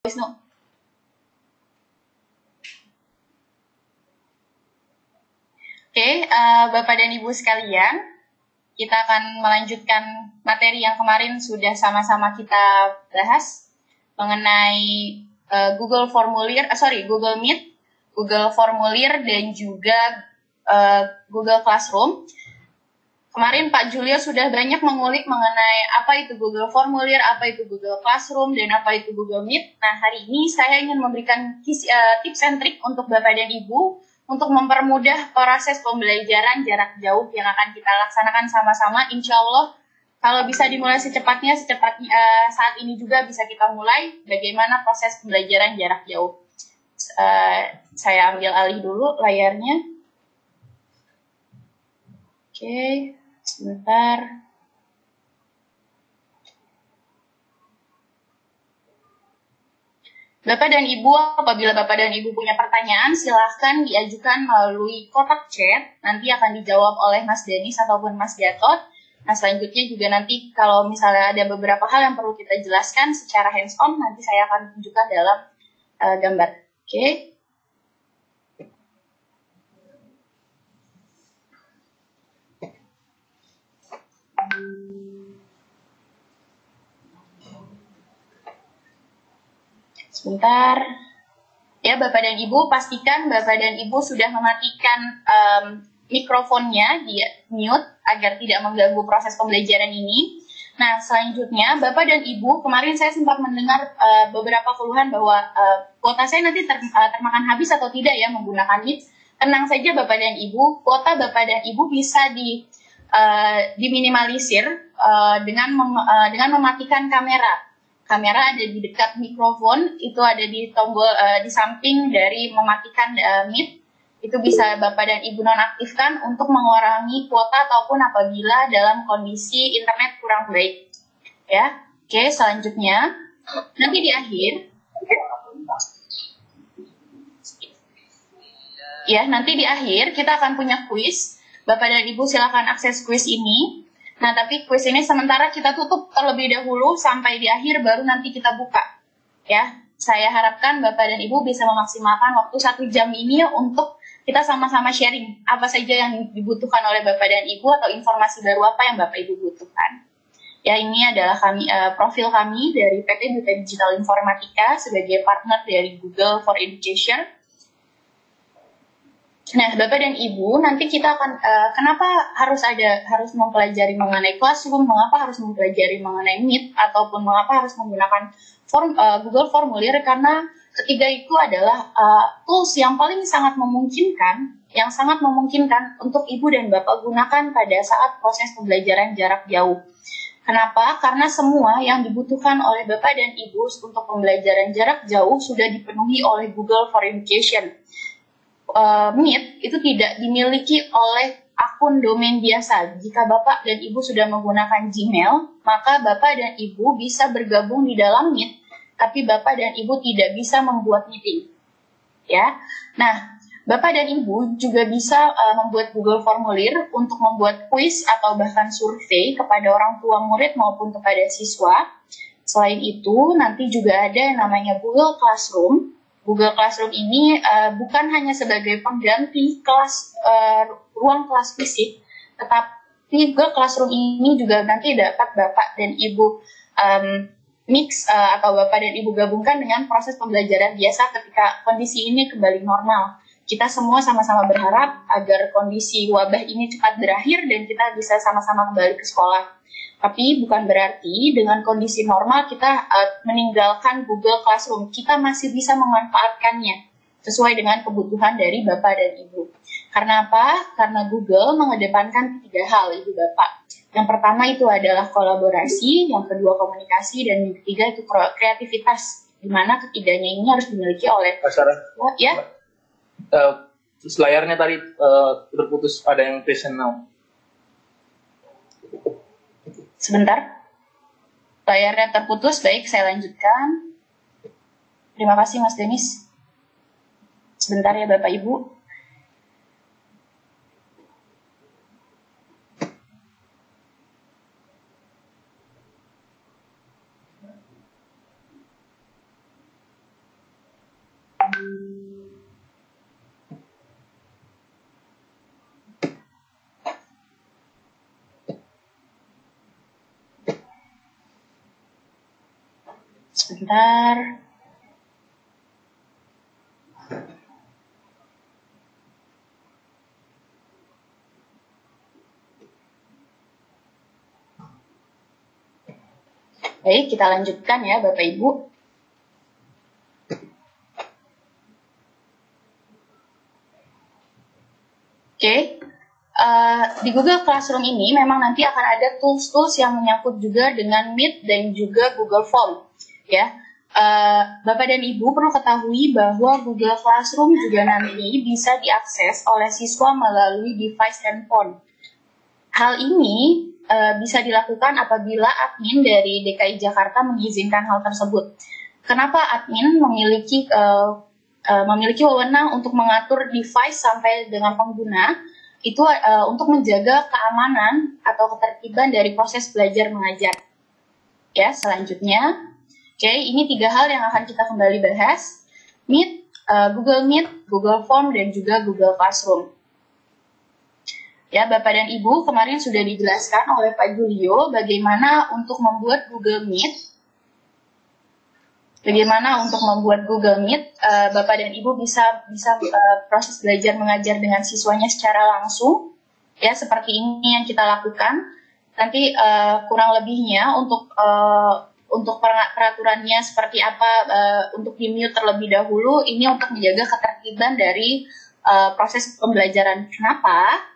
Wisnu. Oke, Bapak dan Ibu sekalian, kita akan melanjutkan materi yang kemarin sudah sama-sama kita bahas mengenai Google Meet, Google Formulir, dan juga Google Classroom. Kemarin Pak Julio sudah banyak mengulik mengenai apa itu Google Formulir, apa itu Google Classroom, dan apa itu Google Meet. Nah, hari ini saya ingin memberikan tips and trik untuk Bapak dan Ibu untuk mempermudah proses pembelajaran jarak jauh yang akan kita laksanakan sama-sama. Insya Allah, kalau bisa dimulai secepatnya saat ini juga bisa kita mulai bagaimana proses pembelajaran jarak jauh. Saya ambil alih dulu layarnya. Oke. Sebentar. Bapak dan Ibu, apabila Bapak dan Ibu punya pertanyaan, silahkan diajukan melalui kotak chat. Nanti akan dijawab oleh Mas Denis ataupun Mas Gatot. Nah, selanjutnya juga nanti kalau misalnya ada beberapa hal yang perlu kita jelaskan secara hands-on, nanti saya akan tunjukkan dalam gambar. Oke. Sebentar. Ya, Bapak dan Ibu, pastikan Bapak dan Ibu sudah mematikan mikrofonnya, di mute, agar tidak mengganggu proses pembelajaran ini. Nah, selanjutnya, Bapak dan Ibu, kemarin saya sempat mendengar beberapa keluhan bahwa kuota saya nanti termakan habis atau tidak ya menggunakan Meet. Tenang saja Bapak dan Ibu, kuota Bapak dan Ibu bisa diminimalisir dengan mematikan kamera. Kamera ada di dekat mikrofon, itu ada di tombol di samping dari mematikan Meet. Itu bisa Bapak dan Ibu nonaktifkan untuk mengurangi kuota ataupun apabila dalam kondisi internet kurang baik. Ya, oke, selanjutnya nanti di akhir, kita akan punya kuis. Bapak dan Ibu silakan akses kuis ini. Nah, tapi kuis ini sementara kita tutup terlebih dahulu sampai di akhir, baru nanti kita buka. Ya, saya harapkan Bapak dan Ibu bisa memaksimalkan waktu 1 jam ini untuk kita sama-sama sharing apa saja yang dibutuhkan oleh Bapak dan Ibu atau informasi baru apa yang Bapak Ibu butuhkan. Ya, ini adalah profil kami dari PT Duta Digital Informatika sebagai partner dari Google for Education. Nah, Bapak dan Ibu, nanti kita akan kenapa harus mempelajari mengenai Classroom, mengapa harus mempelajari mengenai Meet, ataupun mengapa harus menggunakan Google Formulir, karena ketiga itu adalah tools yang paling sangat memungkinkan untuk Ibu dan Bapak gunakan pada saat proses pembelajaran jarak jauh. Kenapa? Karena semua yang dibutuhkan oleh Bapak dan Ibu untuk pembelajaran jarak jauh sudah dipenuhi oleh Google for Education. Meet itu tidak dimiliki oleh akun domain biasa. Jika Bapak dan Ibu sudah menggunakan Gmail, maka Bapak dan Ibu bisa bergabung di dalam Meet, tapi Bapak dan Ibu tidak bisa membuat meeting. Ya. Nah, Bapak dan Ibu juga bisa membuat Google Formulir untuk membuat kuis atau bahkan survei kepada orang tua murid maupun kepada siswa. Selain itu, nanti juga ada yang namanya Google Classroom. Google Classroom ini bukan hanya sebagai pengganti ruang kelas fisik, tetapi Google Classroom ini juga nanti dapat Bapak dan Ibu mix atau Bapak dan Ibu gabungkan dengan proses pembelajaran biasa ketika kondisi ini kembali normal. Kita semua sama-sama berharap agar kondisi wabah ini cepat berakhir dan kita bisa sama-sama kembali ke sekolah. Tapi bukan berarti dengan kondisi normal kita meninggalkan Google Classroom. Kita masih bisa memanfaatkannya sesuai dengan kebutuhan dari Bapak dan Ibu. Karena apa? Karena Google mengedepankan 3 hal, Ibu Bapak. Yang pertama itu adalah kolaborasi, yang kedua komunikasi, dan yang ketiga itu kreativitas. Di mana ketiganya ini harus dimiliki oleh... Ya? Layarnya tadi terputus, ada yang present now. Sebentar, layarnya terputus. Baik, saya lanjutkan. Terima kasih Mas Denis. Sebentar ya Bapak Ibu. Sebentar. Baik, kita lanjutkan ya Bapak Ibu. Oke, di Google Classroom ini memang nanti akan ada tools-tools yang menyangkut juga dengan Meet dan juga Google Form. Ya, Bapak dan Ibu perlu ketahui bahwa Google Classroom juga nanti bisa diakses oleh siswa melalui device handphone. Hal ini bisa dilakukan apabila admin dari DKI Jakarta mengizinkan hal tersebut. Kenapa admin memiliki wewenang untuk mengatur device sampai dengan pengguna? Itu untuk menjaga keamanan atau ketertiban dari proses belajar mengajar. Ya, selanjutnya, oke, ini 3 hal yang akan kita kembali bahas: Meet, Google Meet, Google Form, dan juga Google Classroom. Ya, Bapak dan Ibu, kemarin sudah dijelaskan oleh Pak Julio bagaimana untuk membuat Google Meet. Bapak dan Ibu bisa proses belajar mengajar dengan siswanya secara langsung, ya seperti ini yang kita lakukan. Nanti kurang lebihnya untuk peraturannya seperti apa, untuk di mute terlebih dahulu. Ini untuk menjaga ketertiban dari proses pembelajaran. Kenapa?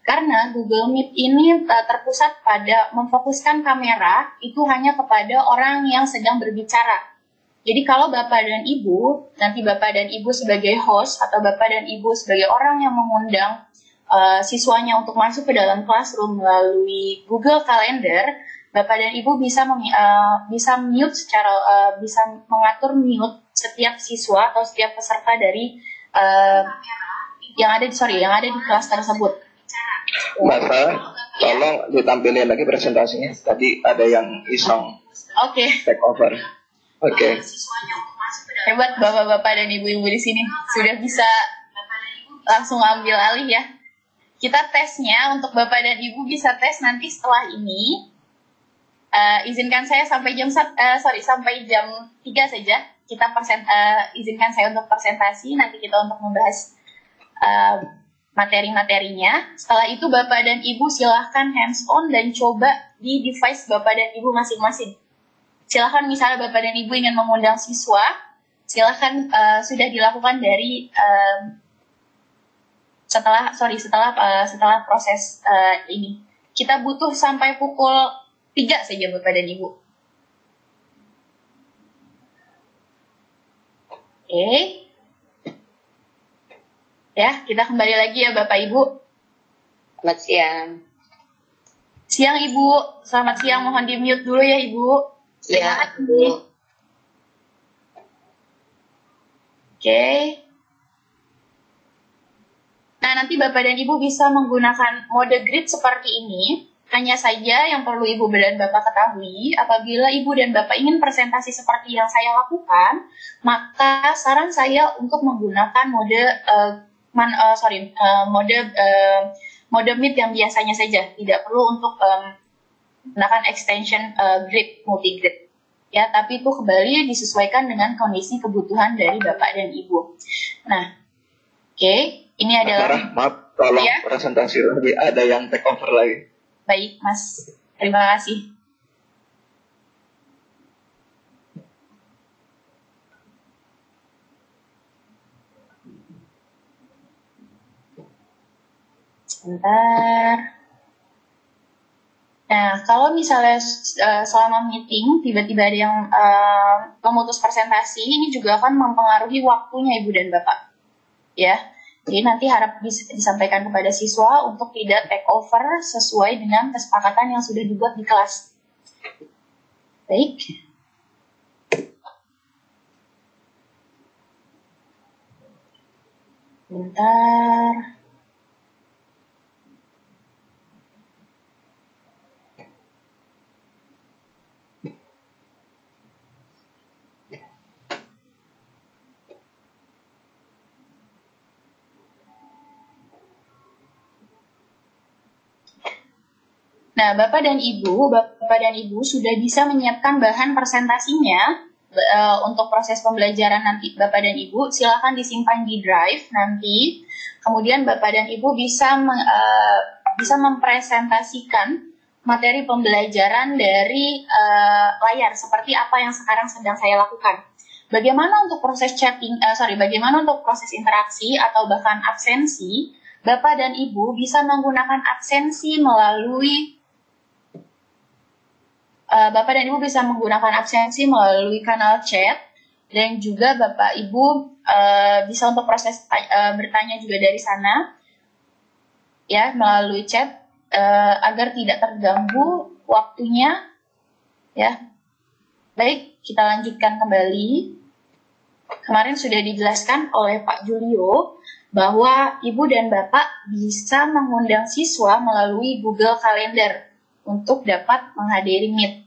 Karena Google Meet ini terpusat pada memfokuskan kamera itu hanya kepada orang yang sedang berbicara. Jadi kalau Bapak dan Ibu, nanti Bapak dan Ibu sebagai host atau Bapak dan Ibu sebagai orang yang mengundang siswanya untuk masuk ke dalam classroom melalui Google Calendar, Bapak dan Ibu bisa mute bisa mengatur mute setiap siswa atau setiap peserta dari yang ada di kelas tersebut. Bapak, tolong ditampilin lagi presentasinya. Tadi ada yang iseng take over. Oke. Hebat Bapak-bapak dan Ibu-ibu di sini sudah bisa langsung ambil alih ya. Kita tesnya untuk Bapak dan Ibu bisa tes nanti setelah ini. Izinkan saya sampai jam 3 saja. Izinkan saya untuk presentasi, nanti kita untuk membahas materi-materinya. Setelah itu Bapak dan Ibu silahkan hands on dan coba di device Bapak dan Ibu masing-masing. Silahkan misalnya Bapak dan Ibu ingin mengundang siswa, silahkan sudah dilakukan dari setelah proses ini. Kita butuh sampai pukul 3 saja Bapak dan Ibu. Oke. Ya, kita kembali lagi ya Bapak Ibu. Selamat siang. Siang Ibu, selamat siang. Mohon di-mute dulu ya Ibu. Ya, Bu. Oke. Nah, nanti Bapak dan Ibu bisa menggunakan mode grid seperti ini. Hanya saja yang perlu Ibu dan Bapak ketahui, apabila Ibu dan Bapak ingin presentasi seperti yang saya lakukan, maka saran saya untuk menggunakan mode Meet yang biasanya saja. Tidak perlu untuk menggunakan extension grid, multi grid. Ya, tapi itu kembali disesuaikan dengan kondisi kebutuhan dari Bapak dan Ibu. Nah, oke, ini adalah maaf, tolong ya? presentasi lagi, ada yang take over lagi. Baik, Mas. Terima kasih. Sebentar. Nah, kalau misalnya selama meeting tiba-tiba ada yang memutus presentasi, ini juga akan mempengaruhi waktunya Ibu dan Bapak. Ya, jadi nanti harap bisa disampaikan kepada siswa untuk tidak take over sesuai dengan kesepakatan yang sudah dibuat di kelas. Baik. Bentar. Nah, Bapak dan Ibu sudah bisa menyiapkan bahan presentasinya untuk proses pembelajaran nanti. Bapak dan Ibu silakan disimpan di drive nanti. Kemudian Bapak dan Ibu bisa mempresentasikan materi pembelajaran dari layar seperti apa yang sekarang sedang saya lakukan. Bagaimana untuk proses bagaimana untuk proses interaksi atau bahkan absensi? Bapak dan Ibu bisa menggunakan absensi melalui kanal chat, dan juga Bapak Ibu bisa untuk proses bertanya juga dari sana, ya, melalui chat agar tidak terganggu waktunya, ya. Baik, kita lanjutkan kembali. Kemarin sudah dijelaskan oleh Pak Julio bahwa Ibu dan Bapak bisa mengundang siswa melalui Google Calendar untuk dapat menghadiri Meet.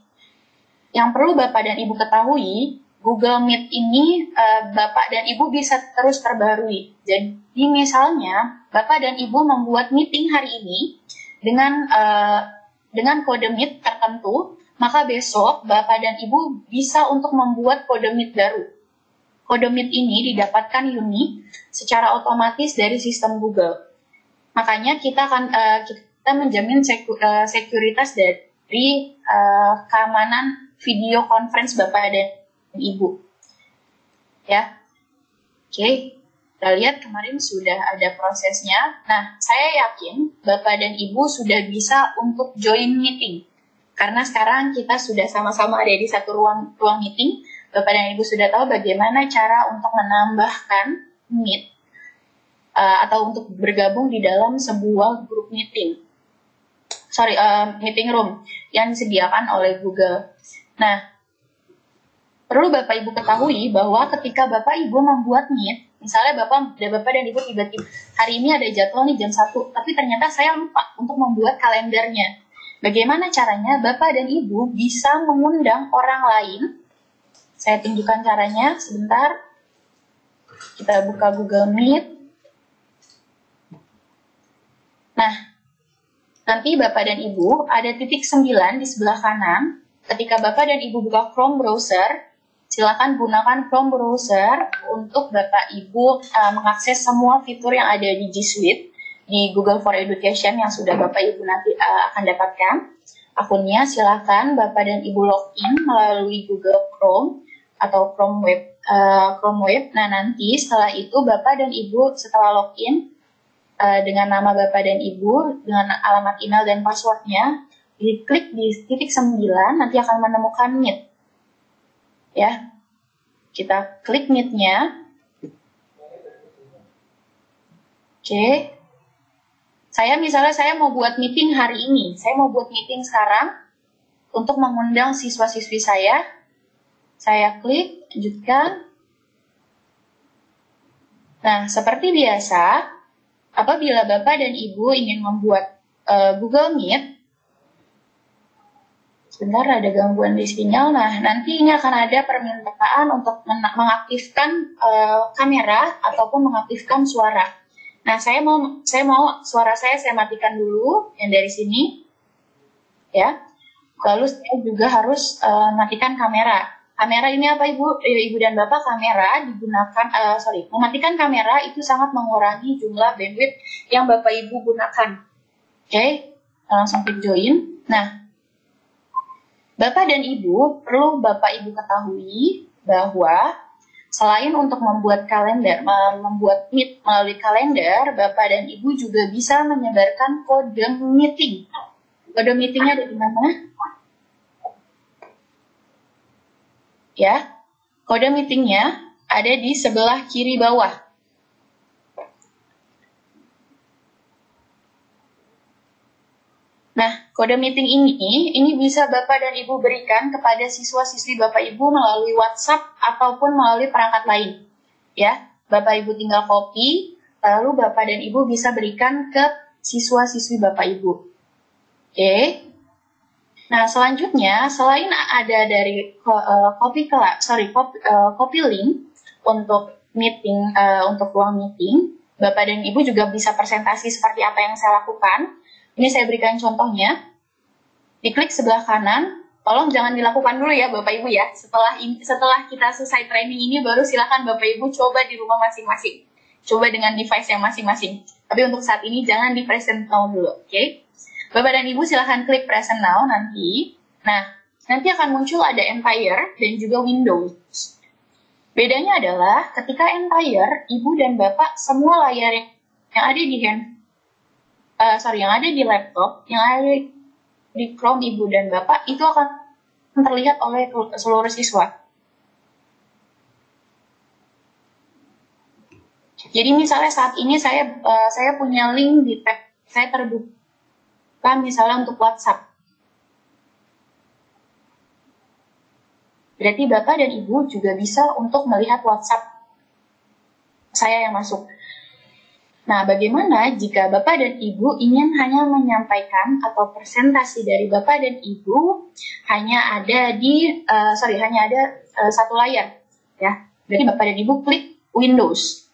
Yang perlu Bapak dan Ibu ketahui, Google Meet ini Bapak dan Ibu bisa terus perbarui. Jadi misalnya Bapak dan Ibu membuat meeting hari ini dengan kode Meet tertentu, maka besok Bapak dan Ibu bisa untuk membuat kode Meet baru. Kode Meet ini didapatkan unik secara otomatis dari sistem Google. Makanya kita menjamin sekuritas dari keamanan video conference Bapak dan Ibu. Ya. Oke, kita lihat kemarin sudah ada prosesnya. Nah, saya yakin Bapak dan Ibu sudah bisa untuk join meeting. Karena sekarang kita sudah sama-sama ada di satu ruang meeting. Bapak dan Ibu sudah tahu bagaimana cara untuk menambahkan Meet atau untuk bergabung di dalam sebuah grup meeting. Meeting room yang disediakan oleh Google. Nah, perlu Bapak Ibu ketahui bahwa ketika Bapak Ibu membuat Meet, misalnya Bapak dan Ibu tiba-tiba hari ini ada jadwal nih jam 1, tapi ternyata saya lupa untuk membuat kalendernya. Bagaimana caranya? Bapak dan Ibu bisa mengundang orang lain. Saya tunjukkan caranya sebentar. Kita buka Google Meet. Nah, nanti Bapak dan Ibu ada titik 9 di sebelah kanan. Ketika Bapak dan Ibu buka Chrome browser, silakan gunakan Chrome browser untuk Bapak Ibu mengakses semua fitur yang ada di G Suite di Google for Education yang sudah Bapak Ibu nanti akan dapatkan. Akunnya silakan Bapak dan Ibu login melalui Google Chrome atau Chrome Web. Nah, nanti setelah itu Bapak dan Ibu setelah login dengan nama Bapak dan Ibu, dengan alamat email dan passwordnya, diklik di titik 9, nanti akan menemukan Meet. Ya, kita klik Meet-nya. Oke. Misalnya saya mau buat meeting hari ini. Saya mau buat meeting sekarang untuk mengundang siswa-siswi saya. Saya klik, lanjutkan. Nah, seperti biasa, apabila Bapak dan Ibu ingin membuat Google Meet, sebentar ada gangguan di sinyal. Nah, nanti ini akan ada permintaan untuk mengaktifkan kamera ataupun mengaktifkan suara. Nah, saya mau suara saya matikan dulu yang dari sini, ya. Lalu saya juga harus matikan kamera. Kamera ini apa Ibu dan Bapak? Kamera digunakan, mematikan kamera itu sangat mengurangi jumlah bandwidth yang Bapak Ibu gunakan. Oke, langsung klik join. Nah, Bapak dan Ibu perlu Bapak Ibu ketahui bahwa selain untuk membuat kalender, membuat Meet melalui kalender, Bapak dan Ibu juga bisa menyebarkan kode meeting. Kode meetingnya ada di mana? Ya, kode meetingnya ada di sebelah kiri bawah. Nah, kode meeting ini bisa Bapak dan Ibu berikan kepada siswa-siswi Bapak Ibu melalui WhatsApp ataupun melalui perangkat lain. Ya, Bapak Ibu tinggal copy, lalu Bapak dan Ibu bisa berikan ke siswa-siswi Bapak Ibu. Oke. Nah, selanjutnya selain ada dari copy link untuk meeting, untuk ruang meeting, Bapak dan Ibu juga bisa presentasi seperti apa yang saya lakukan. Ini saya berikan contohnya. Diklik sebelah kanan, tolong jangan dilakukan dulu ya Bapak Ibu ya. Setelah kita selesai training ini baru silakan Bapak Ibu coba di rumah masing-masing. Coba dengan device yang masing-masing. Tapi untuk saat ini jangan di present now dulu, oke? Bapak dan Ibu silahkan klik present now nanti. Nah, nanti akan muncul ada Empire dan juga Windows. Bedanya adalah ketika Empire, Ibu dan Bapak semua layar yang ada di yang ada di laptop, yang ada di Chrome Ibu dan Bapak itu akan terlihat oleh seluruh siswa. Jadi misalnya saat ini saya punya link di tab saya terbuka misalnya untuk WhatsApp. Berarti Bapak dan Ibu juga bisa untuk melihat WhatsApp saya yang masuk. Nah, bagaimana jika Bapak dan Ibu ingin hanya menyampaikan atau presentasi dari Bapak dan Ibu hanya ada satu layar, ya. Berarti Bapak dan Ibu klik Windows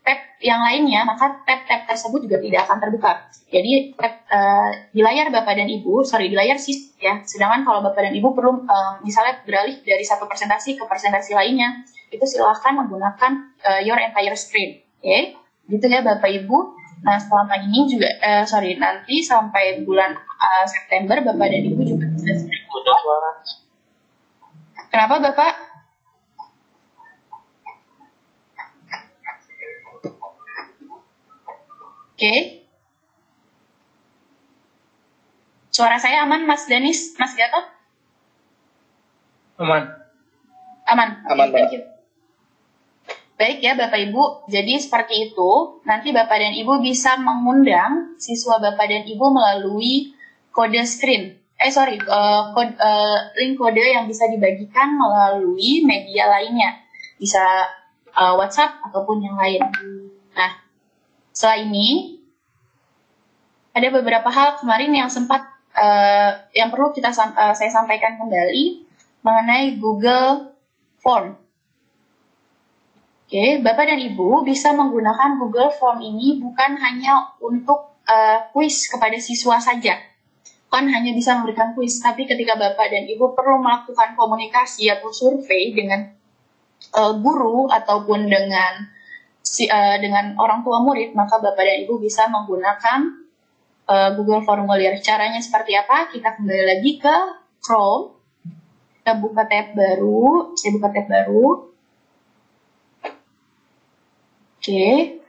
tab yang lainnya, maka tab-tab tersebut juga tidak akan terbuka. Jadi tab di layar Bapak dan Ibu, di layar sis, ya. Sedangkan kalau Bapak dan Ibu perlu misalnya beralih dari satu presentasi ke presentasi lainnya, itu silahkan menggunakan your entire screen, oke? Gitu ya Bapak Ibu. Nah selama ini juga nanti sampai bulan September Bapak dan Ibu juga bisa. Kenapa Bapak? Oke. Suara saya aman Mas Danis, Mas Gatot? Aman. Aman, thank you. Baik ya Bapak Ibu, jadi seperti itu. Nanti Bapak dan Ibu bisa mengundang siswa Bapak dan Ibu melalui kode screen. Link kode yang bisa dibagikan melalui media lainnya. Bisa WhatsApp ataupun yang lain. Nah, setelah ini ada beberapa hal kemarin yang sempat yang perlu saya sampaikan kembali mengenai Google Form. Oke, Bapak dan Ibu bisa menggunakan Google Form ini bukan hanya untuk kuis kepada siswa saja. Kan hanya bisa memberikan kuis, tapi ketika Bapak dan Ibu perlu melakukan komunikasi atau survei dengan guru ataupun dengan orang tua murid, maka Bapak dan Ibu bisa menggunakan Google Formulir. Caranya seperti apa? Kita kembali lagi ke Chrome. Kita buka tab baru. Saya buka tab baru. Oke.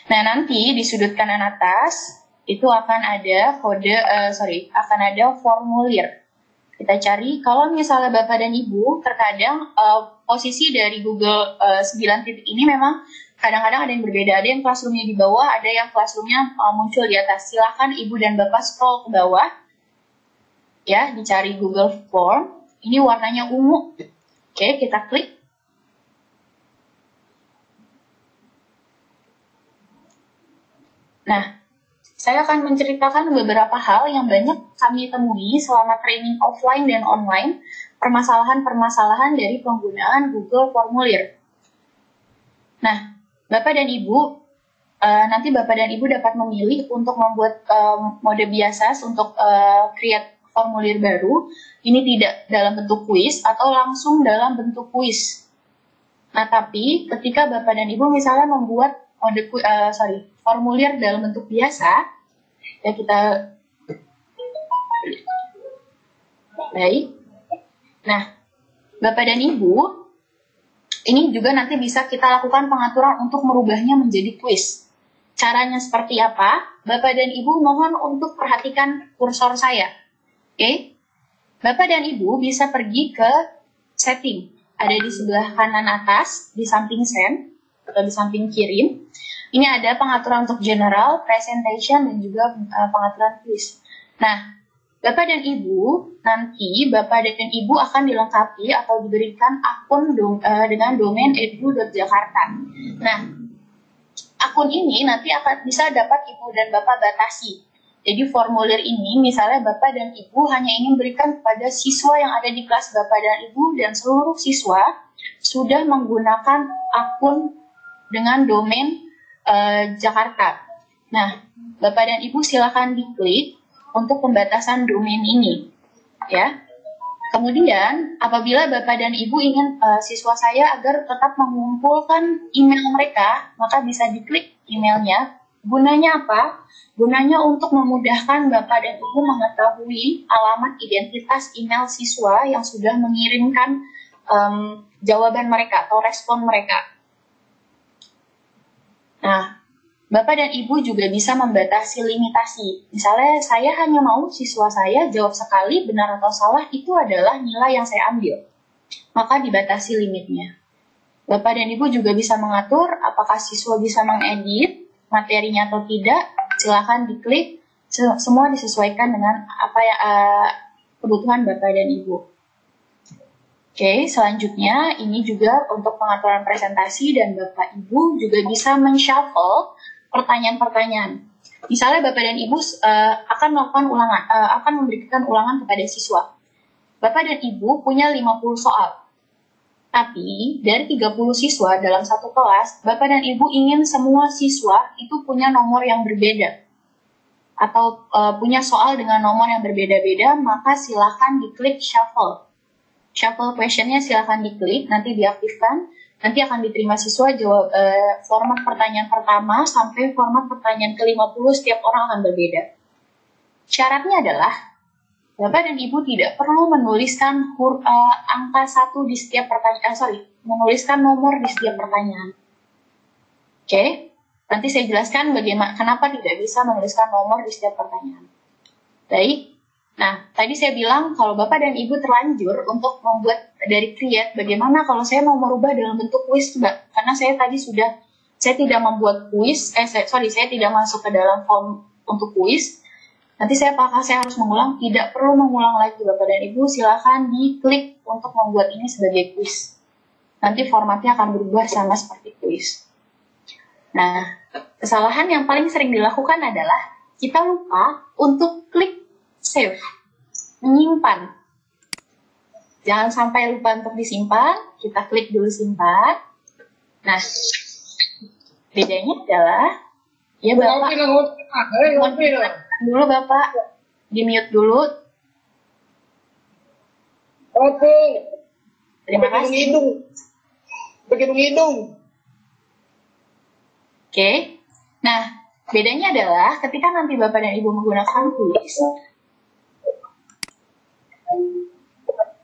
Nah, nanti di sudut kanan atas itu akan ada akan ada formulir. Kita cari, kalau misalnya Bapak dan Ibu, terkadang posisi dari Google 9 titik ini memang kadang-kadang ada yang berbeda. Ada yang classroom-nya di bawah, ada yang classroom-nya muncul di atas. Silahkan Ibu dan Bapak scroll ke bawah. Ya, dicari Google Form. Ini warnanya ungu. Oke, kita klik. Nah, saya akan menceritakan beberapa hal yang banyak kami temui selama training offline dan online, permasalahan-permasalahan dari penggunaan Google Formulir. Nah, Bapak dan Ibu, nanti Bapak dan Ibu dapat memilih untuk membuat mode biasa untuk create formulir baru. Ini tidak dalam bentuk kuis atau langsung dalam bentuk kuis. Nah, tapi ketika Bapak dan Ibu misalnya membuat formulir dalam bentuk biasa, ya kita baik. Nah, Bapak dan Ibu, ini juga nanti bisa kita lakukan pengaturan untuk merubahnya menjadi kuis. Caranya seperti apa? Bapak dan Ibu mohon untuk perhatikan kursor saya. Oke? Bapak dan Ibu bisa pergi ke setting. Ada di sebelah kanan atas, di samping send, atau di samping kiri. Ini ada pengaturan untuk general, presentation, dan juga pengaturan quiz. Nah, Bapak dan Ibu, nanti Bapak dan Ibu akan dilengkapi atau diberikan akun dengan domain edu.jakarta. Nah, akun ini nanti akan bisa dapat Ibu dan Bapak batasi. Jadi formulir ini misalnya Bapak dan Ibu hanya ingin berikan kepada siswa yang ada di kelas Bapak dan Ibu, dan seluruh siswa sudah menggunakan akun dengan domain Jakarta. Nah, Bapak dan Ibu silakan diklik untuk pembatasan domain ini, ya. Kemudian, apabila Bapak dan Ibu ingin siswa saya agar tetap mengumpulkan email mereka, maka bisa diklik emailnya. Gunanya apa? Gunanya untuk memudahkan Bapak dan Ibu mengetahui alamat identitas email siswa yang sudah mengirimkan jawaban mereka atau respon mereka. Nah, Bapak dan Ibu juga bisa membatasi limitasi. Misalnya, saya hanya mau siswa saya jawab sekali, benar atau salah, itu adalah nilai yang saya ambil. Maka dibatasi limitnya. Bapak dan Ibu juga bisa mengatur apakah siswa bisa mengedit materinya atau tidak. Silakan diklik, semua disesuaikan dengan apa ya kebutuhan Bapak dan Ibu. Oke, selanjutnya ini juga untuk pengaturan presentasi dan Bapak Ibu juga bisa men-shuffle pertanyaan-pertanyaan. Misalnya Bapak dan Ibu akan melakukan ulangan, akan memberikan ulangan kepada siswa. Bapak dan Ibu punya 50 soal. Tapi dari 30 siswa dalam satu kelas, Bapak dan Ibu ingin semua siswa itu punya nomor yang berbeda. Atau punya soal dengan nomor yang berbeda-beda, maka silakan diklik shuffle. Shuffle question-nya silakan diklik, nanti diaktifkan, nanti akan diterima siswa jawab format pertanyaan pertama sampai format pertanyaan ke-50 setiap orang akan berbeda. Syaratnya adalah Bapak dan Ibu tidak perlu menuliskan angka 1 di setiap pertanyaan, menuliskan nomor di setiap pertanyaan. Oke, nanti saya jelaskan bagaimana kenapa tidak bisa menuliskan nomor di setiap pertanyaan. Baik. Nah, tadi saya bilang kalau Bapak dan Ibu terlanjur untuk membuat dari create, bagaimana kalau saya mau merubah dalam bentuk quiz, Mbak? Karena saya tadi saya tidak membuat quiz, saya tidak masuk ke dalam form untuk quiz. Nanti apakah saya harus mengulang? Tidak perlu mengulang lagi, Bapak dan Ibu, silakan diklik untuk membuat ini sebagai quiz. Nanti formatnya akan berubah sama seperti quiz. Nah, kesalahan yang paling sering dilakukan adalah kita lupa untuk klik save, menyimpan. Jangan sampai lupa untuk disimpan, kita klik dulu simpan. Nah, bedanya adalah, ya Bapak, dulu Bapak, di-mute dulu. Oke. Terima kasih. Begitu hidung. Oke, nah bedanya adalah ketika nanti Bapak dan Ibu menggunakan quiz,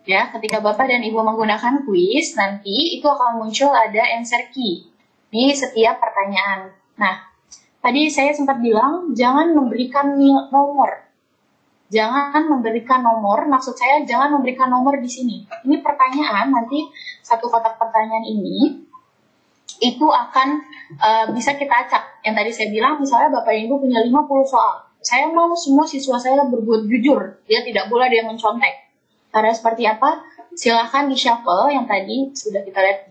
ya, ketika Bapak dan Ibu menggunakan quiz, nanti itu akan muncul ada answer key di setiap pertanyaan. Nah, tadi saya sempat bilang, jangan memberikan nomor. Jangan memberikan nomor, maksud saya jangan memberikan nomor di sini. Ini pertanyaan, nanti satu kotak pertanyaan ini, itu akan bisa kita acak. Yang tadi saya bilang, misalnya Bapak dan Ibu punya 50 soal. Saya mau semua siswa saya berbuat jujur, dia tidak boleh dia mencontek. Cara seperti apa? Silahkan di shuffle yang tadi sudah kita lihat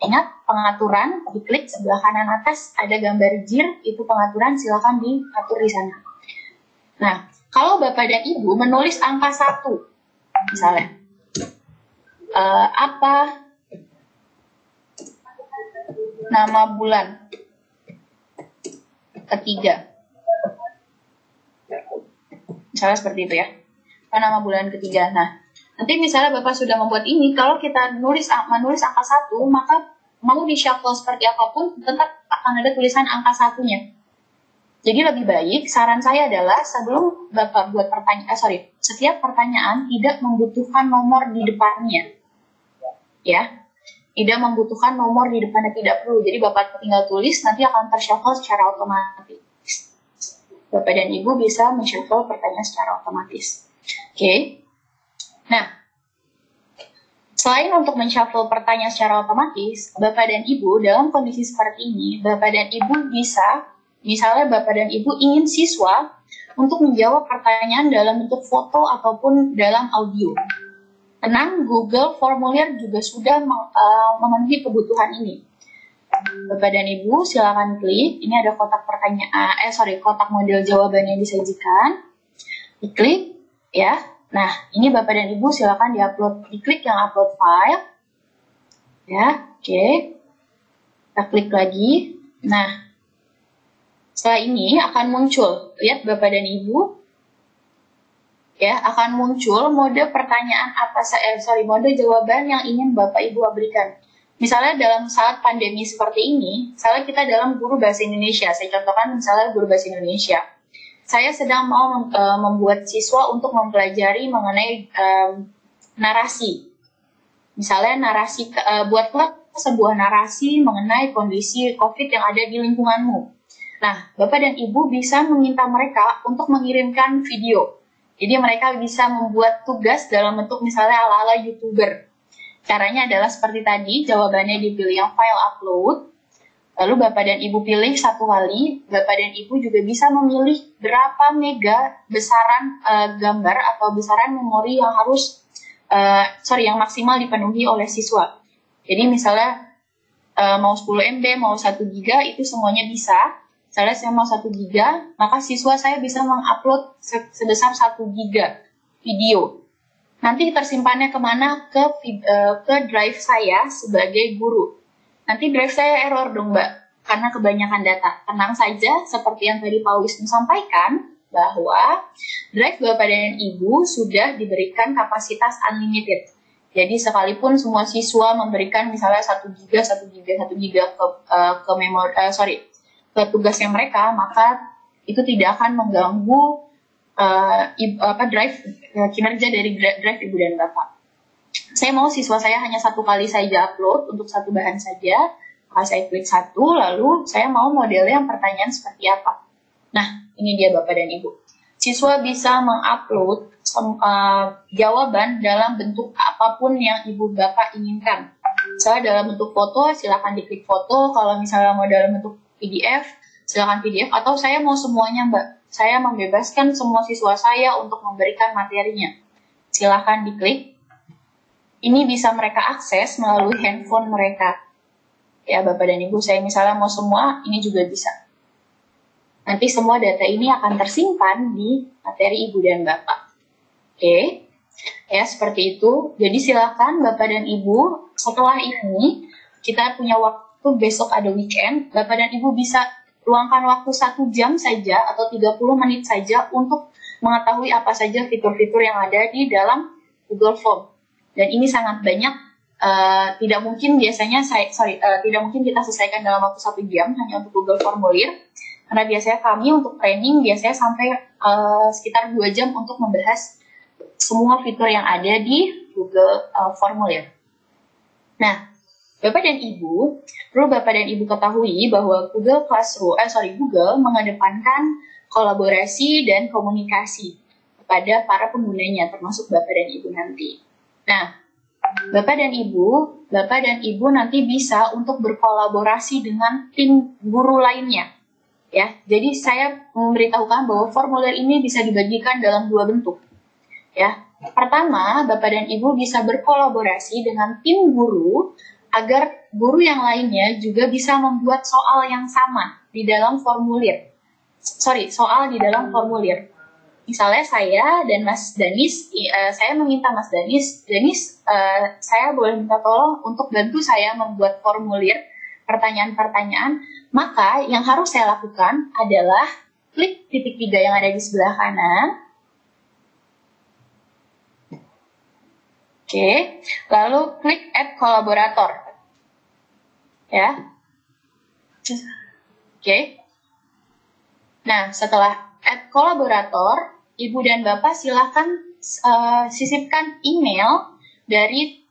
ingat pengaturan, diklik sebelah kanan atas ada gambar jir, itu pengaturan, silahkan diatur di sana. Nah, kalau Bapak dan Ibu menulis angka 1, misalnya, apa nama bulan ketiga? Misalnya seperti itu ya. Apa nama bulan ketiga? Nah, nanti misalnya Bapak sudah membuat ini, kalau kita menulis angka 1, maka mau di shuffle seperti apapun, tetap akan ada tulisan angka 1-nya. Jadi lebih baik, saran saya adalah sebelum Bapak buat setiap pertanyaan tidak membutuhkan nomor di depannya. Ya, tidak membutuhkan nomor di depannya, tidak perlu. Jadi Bapak tinggal tulis, nanti akan tershuffle secara otomatis. Bapak dan Ibu bisa men-shuffle pertanyaan secara otomatis. Oke. Nah, selain untuk men-shuffle pertanyaan secara otomatis, Bapak dan Ibu dalam kondisi seperti ini, Bapak dan Ibu bisa, misalnya Bapak dan Ibu ingin siswa untuk menjawab pertanyaan dalam bentuk foto ataupun dalam audio. Tenang, Google Formulir juga sudah memenuhi kebutuhan ini. Bapak dan Ibu silakan klik, ini ada kotak kotak model jawaban yang disajikan. Diklik, ya. Nah, ini Bapak dan Ibu silakan diklik yang upload file. Ya, oke. Kita klik lagi. Nah, setelah ini akan muncul, lihat Bapak dan Ibu, ya akan muncul mode pertanyaan mode jawaban yang ingin Bapak Ibu berikan. Misalnya dalam saat pandemi seperti ini, misalnya kita dalam guru bahasa Indonesia, saya contohkan misalnya guru bahasa Indonesia. Saya sedang mau membuat siswa untuk mempelajari mengenai narasi. Misalnya buatlah sebuah narasi mengenai kondisi COVID yang ada di lingkunganmu. Nah, Bapak dan Ibu bisa meminta mereka untuk mengirimkan video. Jadi mereka bisa membuat tugas dalam bentuk misalnya ala-ala YouTuber. Caranya adalah seperti tadi, jawabannya dipilih yang file upload. Lalu Bapak dan Ibu pilih satu kali. Bapak dan Ibu juga bisa memilih berapa mega besaran gambar atau besaran memori yang yang maksimal dipenuhi oleh siswa. Jadi misalnya mau 10 MB, mau 1 GB, itu semuanya bisa. Misalnya saya mau 1 GB, maka siswa saya bisa mengupload sebesar 1 GB video. Nanti tersimpannya kemana? Ke drive saya sebagai guru. Nanti drive saya error dong, Mbak, karena kebanyakan data. Tenang saja, seperti yang tadi Pak Wisnu sampaikan, bahwa drive Bapak dan Ibu sudah diberikan kapasitas unlimited. Jadi sekalipun semua siswa memberikan misalnya 1 GB ke tugasnya mereka, maka itu tidak akan mengganggu kinerja dari drive Ibu dan Bapak. Saya mau siswa saya hanya 1 kali saja upload untuk 1 bahan saja, maka saya klik 1, lalu saya mau modelnya yang pertanyaan seperti apa. Nah, ini dia Bapak dan Ibu. Siswa bisa mengupload jawaban dalam bentuk apapun yang Ibu Bapak inginkan. Misalnya dalam bentuk foto, silakan diklik foto. Kalau misalnya mau dalam bentuk PDF, silakan PDF. Atau saya mau semuanya, Mbak. Saya membebaskan semua siswa saya untuk memberikan materinya. Silakan diklik. Ini bisa mereka akses melalui handphone mereka. Ya, Bapak dan Ibu, saya misalnya mau semua, ini juga bisa. Nanti semua data ini akan tersimpan di materi Ibu dan Bapak. Oke, ya seperti itu. Jadi silakan Bapak dan Ibu, setelah ini kita punya waktu, besok ada weekend, Bapak dan Ibu bisa luangkan waktu 1 jam saja atau 30 menit saja untuk mengetahui apa saja fitur-fitur yang ada di dalam Google Form. Dan ini sangat banyak, tidak mungkin tidak mungkin kita selesaikan dalam waktu 1 jam hanya untuk Google Formulir. Karena biasanya kami untuk training biasanya sampai sekitar 2 jam untuk membahas semua fitur yang ada di Google Formulir. Nah, Bapak dan Ibu, perlu Bapak dan Ibu ketahui bahwa Google mengedepankan kolaborasi dan komunikasi kepada para penggunanya, termasuk Bapak dan Ibu nanti. Nah, Bapak dan Ibu nanti bisa untuk berkolaborasi dengan tim guru lainnya. Ya, jadi saya memberitahukan bahwa formulir ini bisa dibagikan dalam 2 bentuk. Ya, pertama, Bapak dan Ibu bisa berkolaborasi dengan tim guru agar guru yang lainnya juga bisa membuat soal yang sama di dalam formulir. Soal di dalam formulir. Misalnya saya dan Mas Danis, saya meminta Mas Danis, saya boleh minta tolong untuk bantu saya membuat formulir pertanyaan-pertanyaan, maka yang harus saya lakukan adalah klik titik 3 yang ada di sebelah kanan. Oke, lalu klik Add Collaborator. Ya. Oke. Nah, setelah Add Collaborator, Ibu dan Bapak silahkan sisipkan email dari